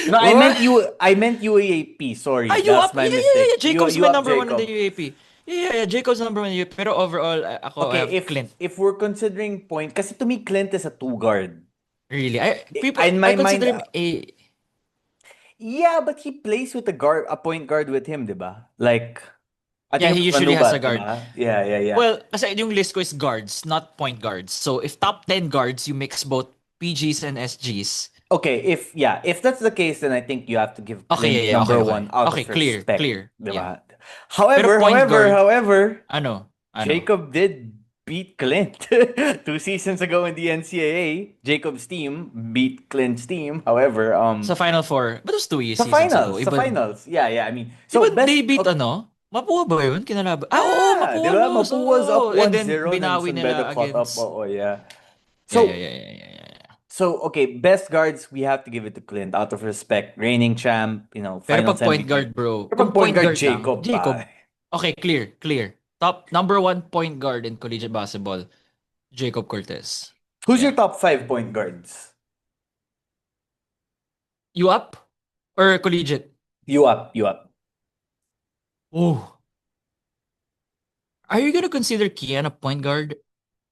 No, What? I meant UAAP. Ah, Sorry, that's UAP. my Yeah. mistake. Jacob's You my up number one in the Jacob. UAP. Yeah. Jacob's number one in the UAP. Pero overall, ako I Okay, have Clint. if we're considering point, kasi to me Clint is a two guard. Really. In I my mind, consider him a yeah, but he plays with a point guard with him, 'di ba? Like yeah, Ateneo he usually has a Manubat, 'di guard. ba? Yeah. Well, kasi yung list ko is guards, not point guards. So if top 10 guards, you mix both PGs and SGs. Okay, if that's the case, then I think you have to give Okay, Clint yeah. number Okay. one out Okay, of clear, respect, clear. Yeah. diba? Pero point guard, However, ano? Jacob did beat Clint 2 seasons ago in the NCAA. Jacob's team beat Clint's team. However, Sa Final Four. But it was seasons ago. sa finals. Yeah. I mean, Di so ba best. they beat Mapua ba yun? Kinalaban. Oo, Yeah, di Mapua ba? lost. Mapu was up Oo. And then 1-0, then binawi San Beda nila caught up. against Oo, yeah. yeah, yeah, So, yeah, yeah, yeah, yeah. Yeah. okay, best guards, we have to give it to Clint out of respect. Reigning champ, Pero finals pag point MVP. guard, bro, Pero kung pag point point guard, guard lang, Jacob pa. Jacob. Okay, clear. Top number one point guard in collegiate basketball, Jacob Cortez. Who's your Yeah. top 5 point guards? You up? Or collegiate? You up. Oh. Are you gonna consider Kian a point guard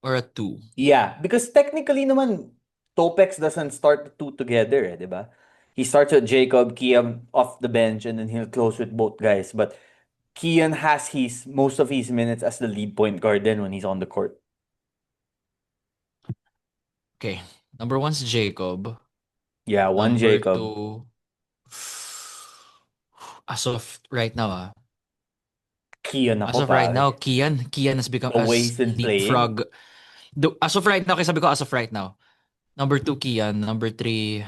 or a two? Yeah, because technically naman, Topex doesn't start the two together, di ba? He starts with Jacob, Kiam off the bench, and then he'll close with both guys. But Kian has most of his minutes as the lead point guard then when he's on the court. Okay. Number one's Jacob. Yeah, one Number Jacob. two, as of right now, Kian as ako, of right pare. now, Kian has become The way he's as been playing. leapfrog. As of right now, kasi sabi ko as of right now. Number two, Kian. Number three,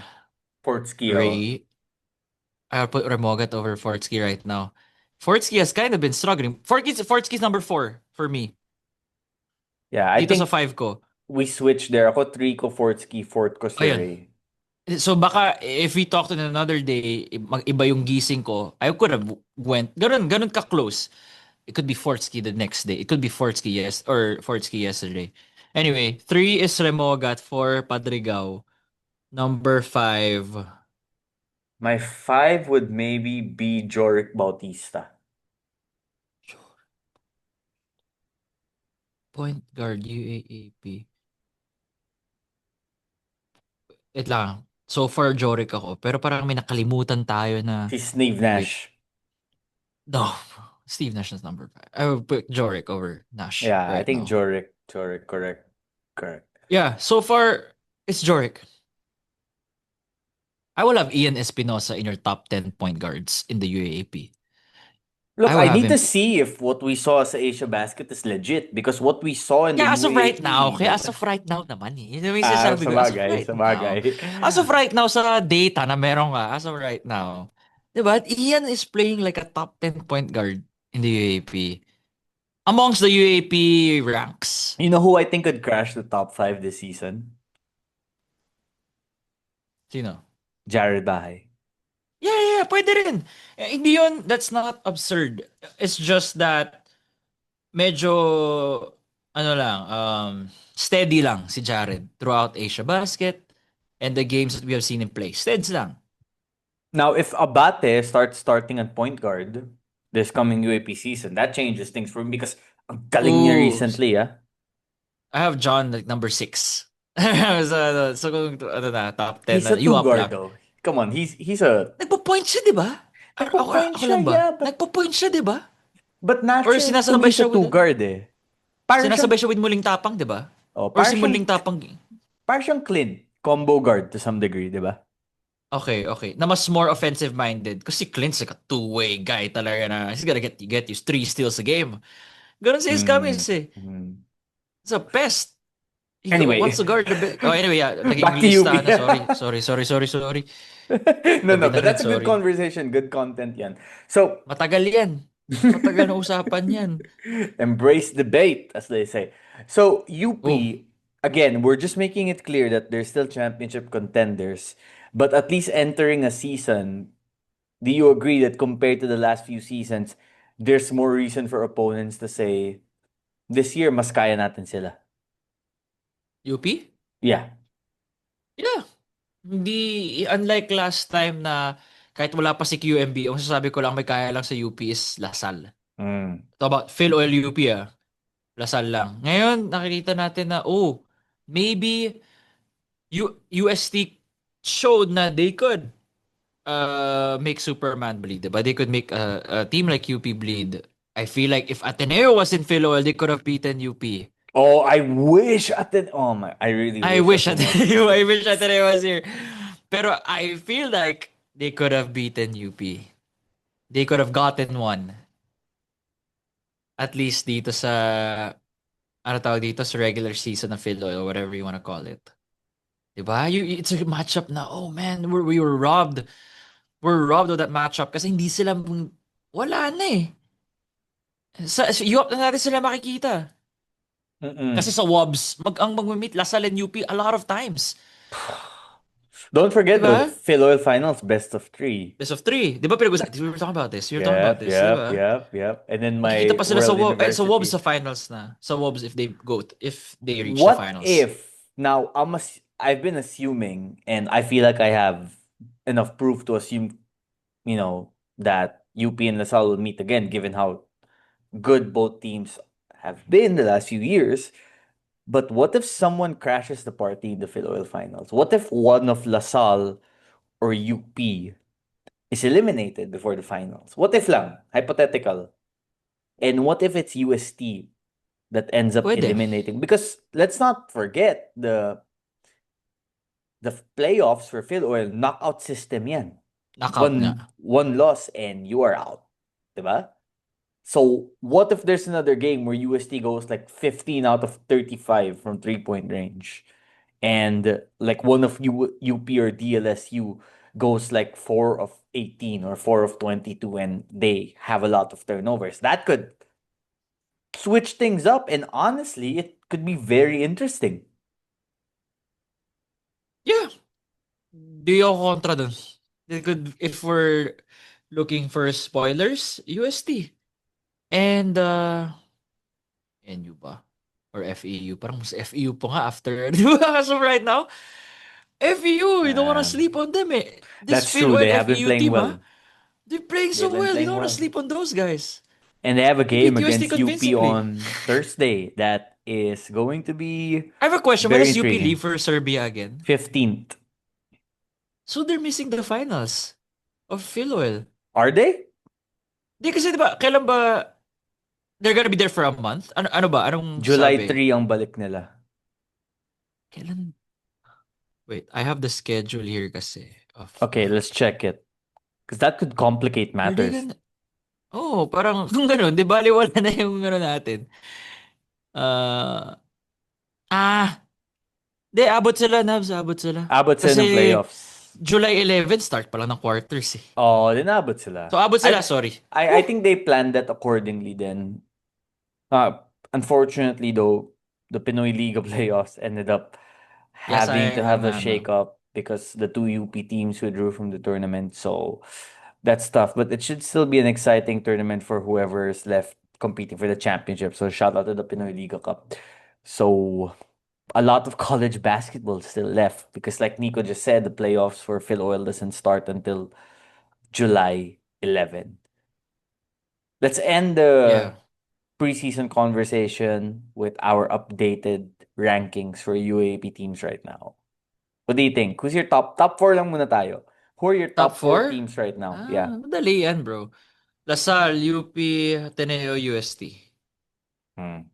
Portski ako. Ray. I'll put Remogat over Fortsky right now. Fortsky has kind of been struggling. Fortsky's number four for me. Yeah, I Dito sa think five ko. we switched there. Ako 3 ko Fortski, 4 ko si Ayun. Ray. So baka if we talked on another day, mag-iba yung gising ko, I could have went, ganun ka close. It could be Fortsky the next day. It could be Fortsky or Fortsky yesterday. Anyway, 3 is Remogat, 4 Padrigao. Number 5, My 5 would maybe be Joric Bautista. point guard UAAP. Wait lang. So far, Joric ako. Pero parang may nakalimutan tayo na... Si Steve Wait. Nash. No. Steve Nash is number 5. I would put Joric over Nash Yeah, I right think now. Joric, correct. Yeah, so far, it's Joric. I will have Ian Espinosa in your top 10 point guards in the UAAP. Look, I will I have need him. to see if what we saw sa Asia Basket is legit because what we saw in the Yeah, as of right now. UAAP, Kaya as of right now naman eh. Yun yung sa sinasabi ko. As of bagay, right sa now. bagay. As of right now sa data na meron ka. As of right now. Diba? Ian is playing like a top 10 point guard in the UAP. Amongst the UAP ranks. You know who I think could crash the top 5 this season? Sino? Jared Bahay. Yeah, pwede rin. Hindi yun, that's not absurd. It's just that medyo ano lang, steady lang si Jared throughout Asia Basket and the games that we have seen him play. Steady lang. Now, if Abate starts starting at point guard this coming UAP season, that changes things for him because ang galing niya Ooh, recently, ah. I have John like number 6. So kung ano na, top 10 He's na, a two UAP guard lang. though. Come on, he's a Nagpo-point siya, di ba? nagpo-point Ako siya, lang yeah, ba? but Nagpo-point siya, di ba? Or natural to me sinasabay sa siya with, two guard eh. Para siyang sinasabay siya with Muling Tapang, di ba? oh, Or si Muling Tapang, para siyang Clint, combo guard to some degree, 'di ba? okay, okay. Na mas more offensive-minded. Kasi Clint's like a two-way guy talaga na he's gonna get you 3 steals a game. Ganun si Mm. Escamis eh. Mm. It's a pest. Anyway, Wants to guard the best. Oh, anyway, yeah. Naging back to UP. listahan na. Sorry. No, no, Gabi na but rin, that's a good sorry. conversation, good content 'yan. So, Matagal yan. Matagal na usapan yan. embrace debate, as they say. So, Oh, UP, again, we're just making it clear that they're still championship contenders, but at least entering a season, do you agree that compared to the last few seasons, there's more reason for opponents to say, this year, mas kaya natin sila? UP? Yeah. Yeah. Hindi, unlike last time na kahit wala pa si QMB, ang sasabi ko lang may kaya lang sa UP is Lasal. Mm. Ito about FilOil UP ah. Lasal lang. Ngayon, nakikita natin na, oh, maybe UST showed na they could make Superman bleed. Diba? They could make a team like UP bleed. I feel like if Ateneo was in FilOil, they could have beaten UP. Oh, I wish oh my, I really I wish wish Ateneo was Ateneo, here. I wish Ateneo was here. Pero I feel like they could have beaten UP. They could have gotten one. At least dito sa, ano tawag dito, sa regular season of FilOil or whatever you want to call it. Diba? It's a matchup na, oh man, we were robbed. We're robbed of that matchup kasi hindi sila, wala na eh. Sa UAP na natin sila makikita. Kasi Mm-mm. sa WOBs, ang mag-meet Lasal and UP a lot of times. Don't forget the Diba? FilOil Finals best of three. Best of three. Di ba we were talking about this. We were talking about Yep, this, di yep, ba? yep, yep. And then Makikita my pa sila sa World WOB, sa WOBs University. sa finals na. Sa WOBs if they reach the What finals. if now I've been assuming, and I feel like I have enough proof to assume, that UP and LaSalle will meet again, given how good both teams have been the last few years. But what if someone crashes the party in the FilOil finals? What if one of LaSalle or UP is eliminated before the finals? What if lang? Hypothetical. And what if it's UST that ends up Pwede. eliminating? Because let's not forget the playoffs for FilOil knockout system yan. Knockout nga. One loss and you are out. Diba? So what if there's another game where UST goes like 15 out of 35 from 3-point range? And like one of UP or DLSU goes like 4 of 18 or 4 of 22 and they have a lot of turnovers. That could switch things up, and honestly, it could be very interesting. Yeah. Di ako kontra dun. They could, if we're looking for spoilers, UST. And, NU ba? Or FEU. Parang mas FEU po nga after. Di ba? So right now, FEU, you don't wanna Um, sleep on them eh. This that's true. FilOil They have been FEU playing team, well. they're playing They've so been well. You playing don't wanna well. sleep on those guys. And they have a They game beat UST against UP convincingly. on Thursday that is going to be I have a question. When very does UP leave intriguing. for Serbia again? 15th. So they're missing the finals of FilOil. Are they? Di kasi diba, kailan ba they're gonna be there for a month? Ano ba? Anong July sabi? 3 ang balik nila. Kailan? Wait, I have the schedule here kasi of Okay, let's check it. Because that could complicate are they matters. gonna Oh, parang kung gano'n, di bali wala na yung ano natin. Uh, ah, di abot sila, Navs, abot sila. Abot sila Kasi ng playoffs. July 11 start pa lang ng quarters eh. Oh, din abot sila. So abot sila, I sorry. I think they planned that accordingly then. Unfortunately though, the Pinoy League of playoffs ended up Yeah, having to sayang have a nga, no? shake-up because the two UP teams withdrew from the tournament. So that's tough, but it should still be an exciting tournament for whoever is left competing for the championship. So shout out to the Pinoy Liga Cup. So a lot of college basketball still left because, like Nico just said, the playoffs for FilOil doesn't start until July 11. Let's end Yeah. the preseason conversation with our updated rankings for UAP teams right now. What do you think? Who's your top four lang muna tayo? Who are your Top top four 4? teams right now? Yeah. Madali yan, bro. Lasal, UP, Ateneo, UST. Hmm.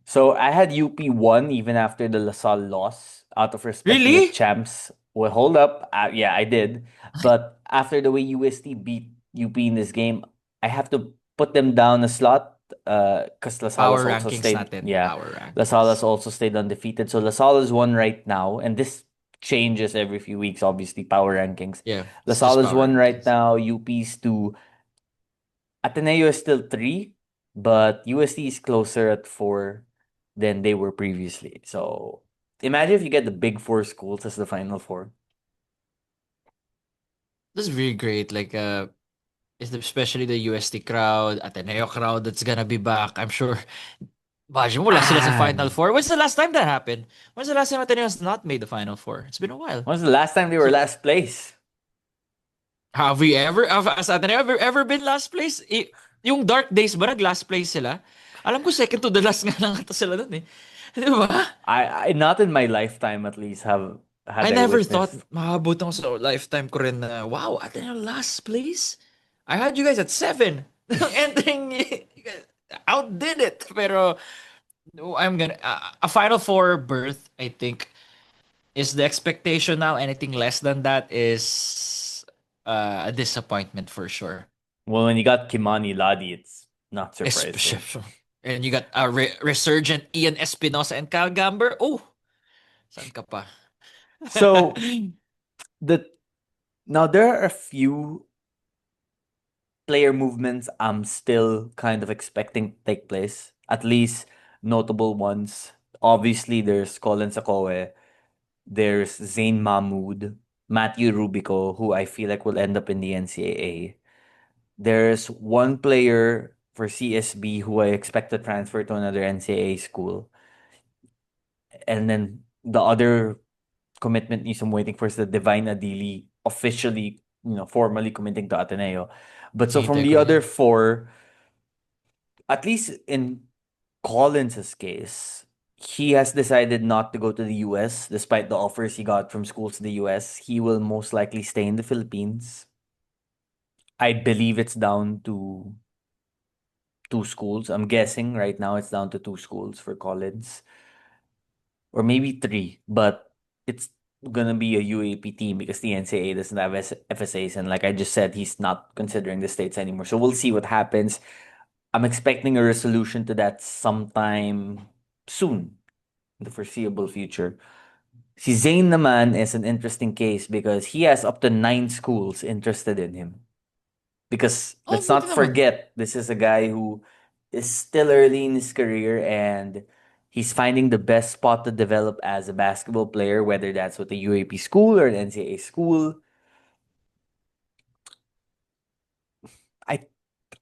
So I had UP one even after the LaSalle loss, out of respect to the Really? champs. Well, hold up. Yeah, I did. But after the way UST beat UP in this game, I have to put them down a slot. Because LaSalle has Power also rankings stayed. natin. Yeah, Power LaSalle has rankings. also stayed undefeated. So LaSalle is one right now, and this changes every few weeks. Obviously, power rankings. Yeah, it's LaSalle just is power one right rankings. now. UP's two. Ateneo is still three, but UST is closer at four than they were previously. So imagine if you get the big four schools as the final four. That's really great. Like, especially the UST crowd, Ateneo crowd that's gonna be back. I'm sure. Imagine mo, wala sila sa Final Man, Four. When's the last time that happened? When's the last time Ateneo has not made the Final Four? It's been a while. when's the last time they were So, last place? has Ateneo ever been last place? Yung Dark Days ba, nag-last place sila? Alam ko second to the last nga lang ata sila dun eh. Di ba? I not in my lifetime at least have I had I never thought witnessed. makabutang sa lifetime ko rin na, wow, Ateneo last place? I had you guys at 7. Entering, you guys outdid it. Pero, no, a Final Four berth, I think, is the expectation now. Anything less than that is a disappointment for sure. Well, when you got Kimani Ladi, it's not surprising. Especially, and you got a resurgent Ian Espinosa and Kyle Gamber. Oh, saan ka pa? So the now there are a few player movements I'm still kind of expecting to take place. At least notable ones. Obviously, there's Colin Sakoe, there's Zayn Mahmood, Matthew Rubico, who I feel like will end up in the NCAA. There's one player for CSB who I expect to transfer to another NCAA school. And then the other commitment news I'm waiting for is the Divine Adili officially, formally committing to Ateneo. But so from Hintay the ko rin other yan. four, at least in Collins's case, he has decided not to go to the US despite the offers he got from schools in the US. He will most likely stay in the Philippines. I believe it's down to two schools. I'm guessing right now it's down to two schools for Collins, or maybe three, but it's gonna be a UAP team because the NCAA doesn't have FSAs, and like I just said, he's not considering the states anymore. So we'll see what happens. I'm expecting a resolution to that sometime soon in the foreseeable future. Si Zayn naman is an interesting case because he has up to 9 schools interested in him. Because Oh, let's buti not naman. forget, this is a guy who is still early in his career and he's finding the best spot to develop as a basketball player, whether that's with a UAP school or an NCAA school. I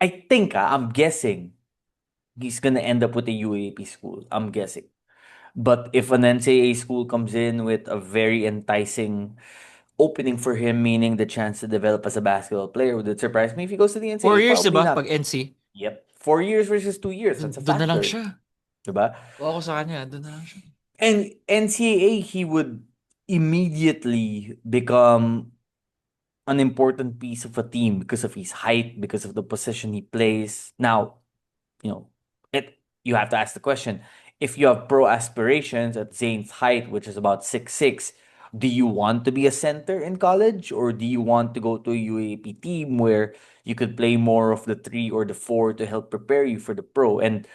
I think I'm guessing he's gonna end up with a UAP school. I'm guessing. But if an NCAA school comes in with a very enticing opening for him, meaning the chance to develop as a basketball player, would it surprise me if he goes to the 4 NCAA? years, Probably diba? Pag not. NC. Yep. 4 years versus 2 years. That's a Doon na lang factor. siya. Diba? Kung ako sa kanya, doon na lang siya. And NCAA, he would immediately become an important piece of a team because of his height, because of the position he plays. Now, you know, you have to ask the question, if you have pro aspirations at Zane's height, which is about 6'6", do you want to be a center in college or do you want to go to a UAP team where you could play more of the 3 or the 4 to help prepare you for the pro? And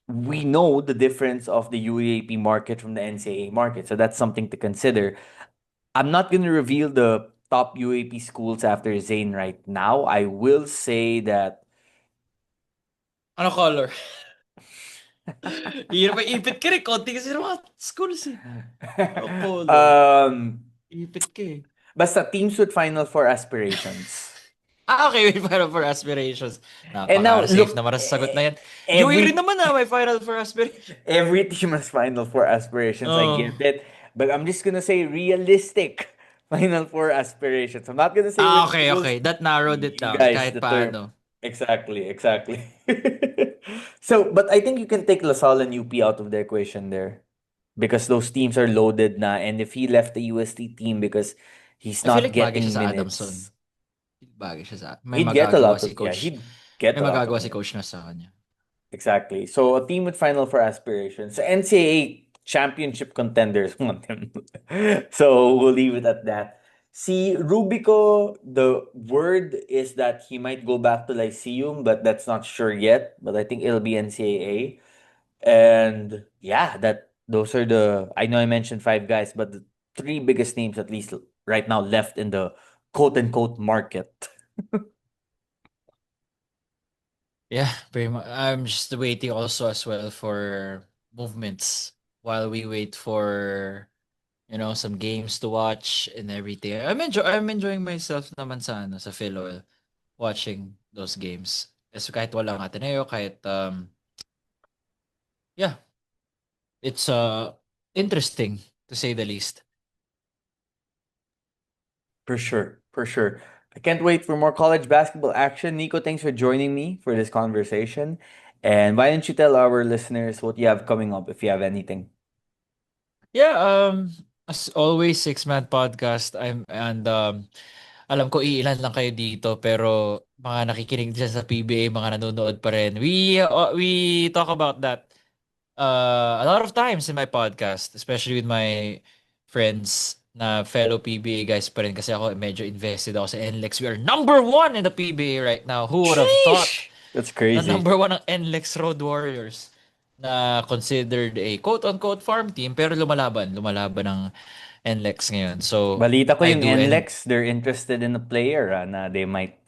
we know the difference of the UAP market from the NCAA market, so that's something to consider. I'm not going to reveal the top UAP schools after Zane right now. I will say that Ano color? Hirap pa ipit ka rin. Konti kasi ng mga schools eh. Ano color? um Ipit ka eh. basta teams with Final Four aspirations. Okay, may Final Four aspirations. And now Napaka-safe look, naman ang sagot na yan. UAA rin every naman na may Final Four aspiration. every team has Final Four aspirations. I get Oh. it, but I'm just gonna say realistic Final Four aspirations. I'm not gonna say win Okay, titles. okay. That narrowed it You down guys, kahit the term. paano. Exactly, exactly. So, but I think you can take LaSalle and UP out of the equation there because those teams are loaded na, and if he left the UST team because he's I feel not like bagay getting siya sa Adamson. minutes, Bagay siya sa may he'd get a magagawa lot si of, yeah, coach. he'd get May a lot of magagawa si minutes. coach na sa kanya. Exactly. So a team with Final Four aspirations. So NCAA championship contenders want him. So we'll leave it at that. See, Rubico, the word is that he might go back to Lyceum, but that's not sure yet. But I think it'll be NCAA. And yeah, that those are the I know I mentioned five guys, but the three biggest names at least right now left in the quote unquote market. Yeah, pretty much. I'm just waiting also as well for movements while we wait for some games to watch and everything. I'm enjoying myself naman sa sa FilOil watching those games. Kasi kahit walang Ateneo, kahit yeah, it's interesting to say the least. For sure, for sure. I can't wait for more college basketball action. Nico, thanks for joining me for this conversation. And why don't you tell our listeners what you have coming up if you have anything? Yeah, as always, six-man podcast. Alam ko iilan lang kayo dito pero mga nakikinig dyan sa PBA, mga nanonood pa rin. We talk about that a lot of times in my podcast, especially with my friends na fellow PBA guys pa rin kasi ako medyo invested ako sa NLEX. We are number one in the PBA right now. Who would have thought Sheesh! That's na crazy. number one ang NLEX Road Warriors na considered a quote-unquote farm team pero lumalaban ang NLEX ngayon. So, Balita ko I yung do. And NLEX, they're interested in a player na they might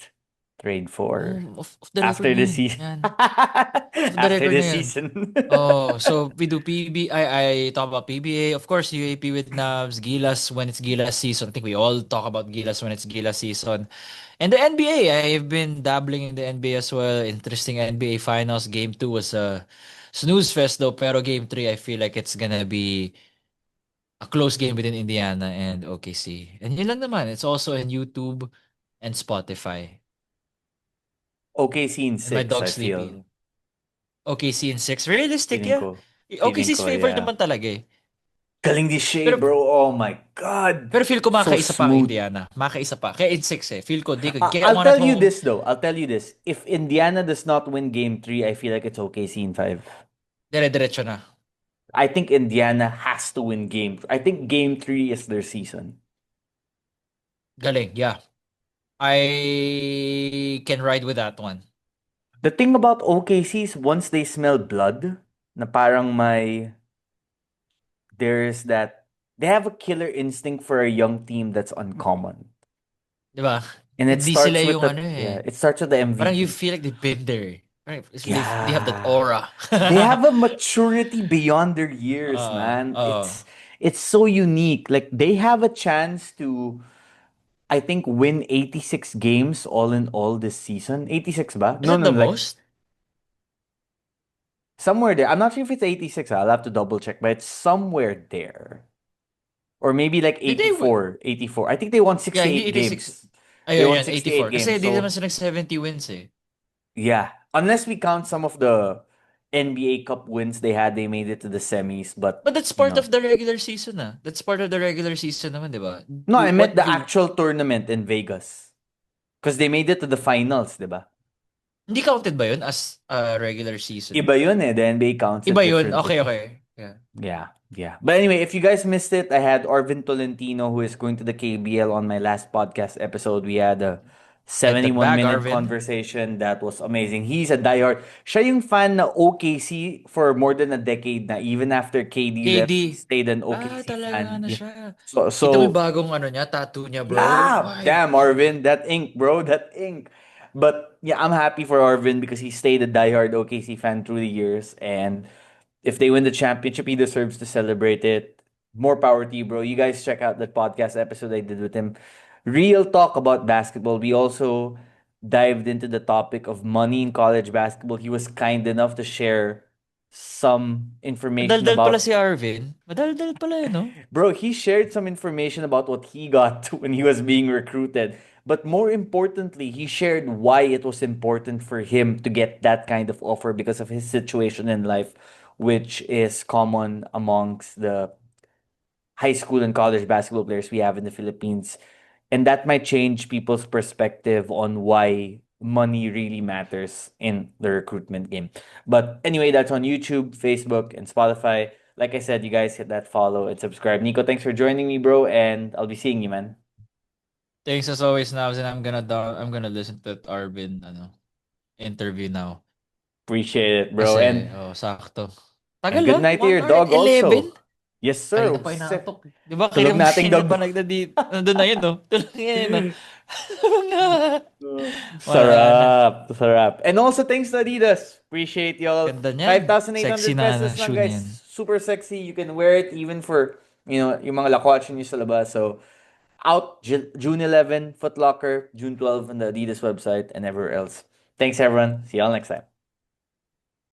trade for off the record after na the yun. season. Yan. Off the After record the na yun. season. Oh, so we do I talk about PBA, of course, UAP with Navs, Gilas when it's Gilas season. I think we all talk about Gilas when it's Gilas season. And the NBA, I've been dabbling in the NBA as well. Interesting NBA finals. Game 2 was a snooze fest though, pero game 3 I feel like it's gonna be a close game between Indiana and OKC. And yun lang naman. It's also in YouTube and Spotify. OKC in And my 6, I dog's sleeping. feel. OKC in 6. Realistic, Feeling yeah. ko. Feeling OKC's ko, favorite yeah. naman talaga eh. Galing ni Shea, Pero bro. Oh my God. Pero feel ko So makaisa pa ang smooth. Indiana. Makaisa pa. Kaya in 6 eh. Feel ko they could get I'll one at tell you home. this though. I'll tell you this. If Indiana does not win game 3, I feel like it's OKC in 5. Dire-diretso na. I think Indiana has to win game. I think game 3 is their season. Galing, yeah. I can ride with that one. The thing about OKC is once they smell blood, na parang there's that, they have a killer instinct for a young team that's uncommon. 'Di ba? And it Hindi sila starts with yung the, ano yeah, eh. it starts with the Parang you MVP. feel like they've been there. Right? They have that Yeah. aura. They have a maturity beyond their years, man. Oo. It's so unique. Like they have a chance to I think win 86 games all in all this season. 86 ba? Is No, that no, the no, like most? somewhere there. I'm not sure if it's 86. I'll have to double check, but it's somewhere there. Or maybe like Did they win? 84, 84. I think they won Yeah, hindi 68 86. games. They Ayun, won yan, 68 84. Kasi games. di naman So, sila nag-70 wins eh. yeah. Unless we count some of the NBA Cup wins they had, they made it to the semis, but But that's you part know. of the regular season ah. That's part of the regular season naman, di ba? No, I meant What the do actual tournament in Vegas. Because they made it to the finals, di ba? Hindi counted ba yun as regular season? Iba yun eh. The NBA counts it Iba yun? differently. Okay, okay. Yeah. Yeah, yeah. But anyway, if you guys missed it, I had Orvin Tolentino, who is going to the KBL on my last podcast episode. We had a Get that bag, 71-minute Arvin. conversation that was amazing. He's a diehard. Siya yung fan na OKC for more than a decade na. Even after KD left, he KD. stayed an Ah, OKC talaga fan. na Yeah. siya. So, Kita mo yung so bagong ano niya, tattoo niya, bro. yeah, My damn God. Arvin, that ink, bro, that ink. But yeah, I'm happy for Arvin because he stayed a diehard OKC fan through the years, and if they win the championship, he deserves to celebrate it. More power to you, bro. You guys check out that podcast episode I did with him. Real talk about basketball. We also dived into the topic of money in college basketball. He was kind enough to share some information Madaldal pala about si Arvin. Madaldal pala yun, no? Bro, he shared some information about what he got when he was being recruited. But more importantly, he shared why it was important for him to get that kind of offer because of his situation in life, which is common amongst the high school and college basketball players we have in the Philippines. And that might change people's perspective on why money really matters in the recruitment game. But anyway, that's on YouTube, Facebook, and Spotify. Like I said, you guys hit that follow and subscribe. Nico, thanks for joining me, bro, and I'll be seeing you, man. Thanks as always, Navs, and I'm gonna listen to that Arvin interview now. Appreciate it, bro. Kasi, And oh, sakto. and Tagal good ah, night to 1 your hour and dog 11? also. Yes, Kanina sir. pa inaantok. 'Di ba Tulog nating kanina dog. pa nandun na yun, no? Tulog na yun, no? Tulog na. Wala na. Sarap, sarap. And also thanks to Adidas. Appreciate y'all. Ganda niyan. Sexy 5,800 na pesos lang shoe guys. niyan. Super sexy. You can wear it even for, yung mga lakwatsa nyo sa labas. So, out June 11, Foot Locker, June 12 on the Adidas website and everywhere else. Thanks everyone. See y'all next time.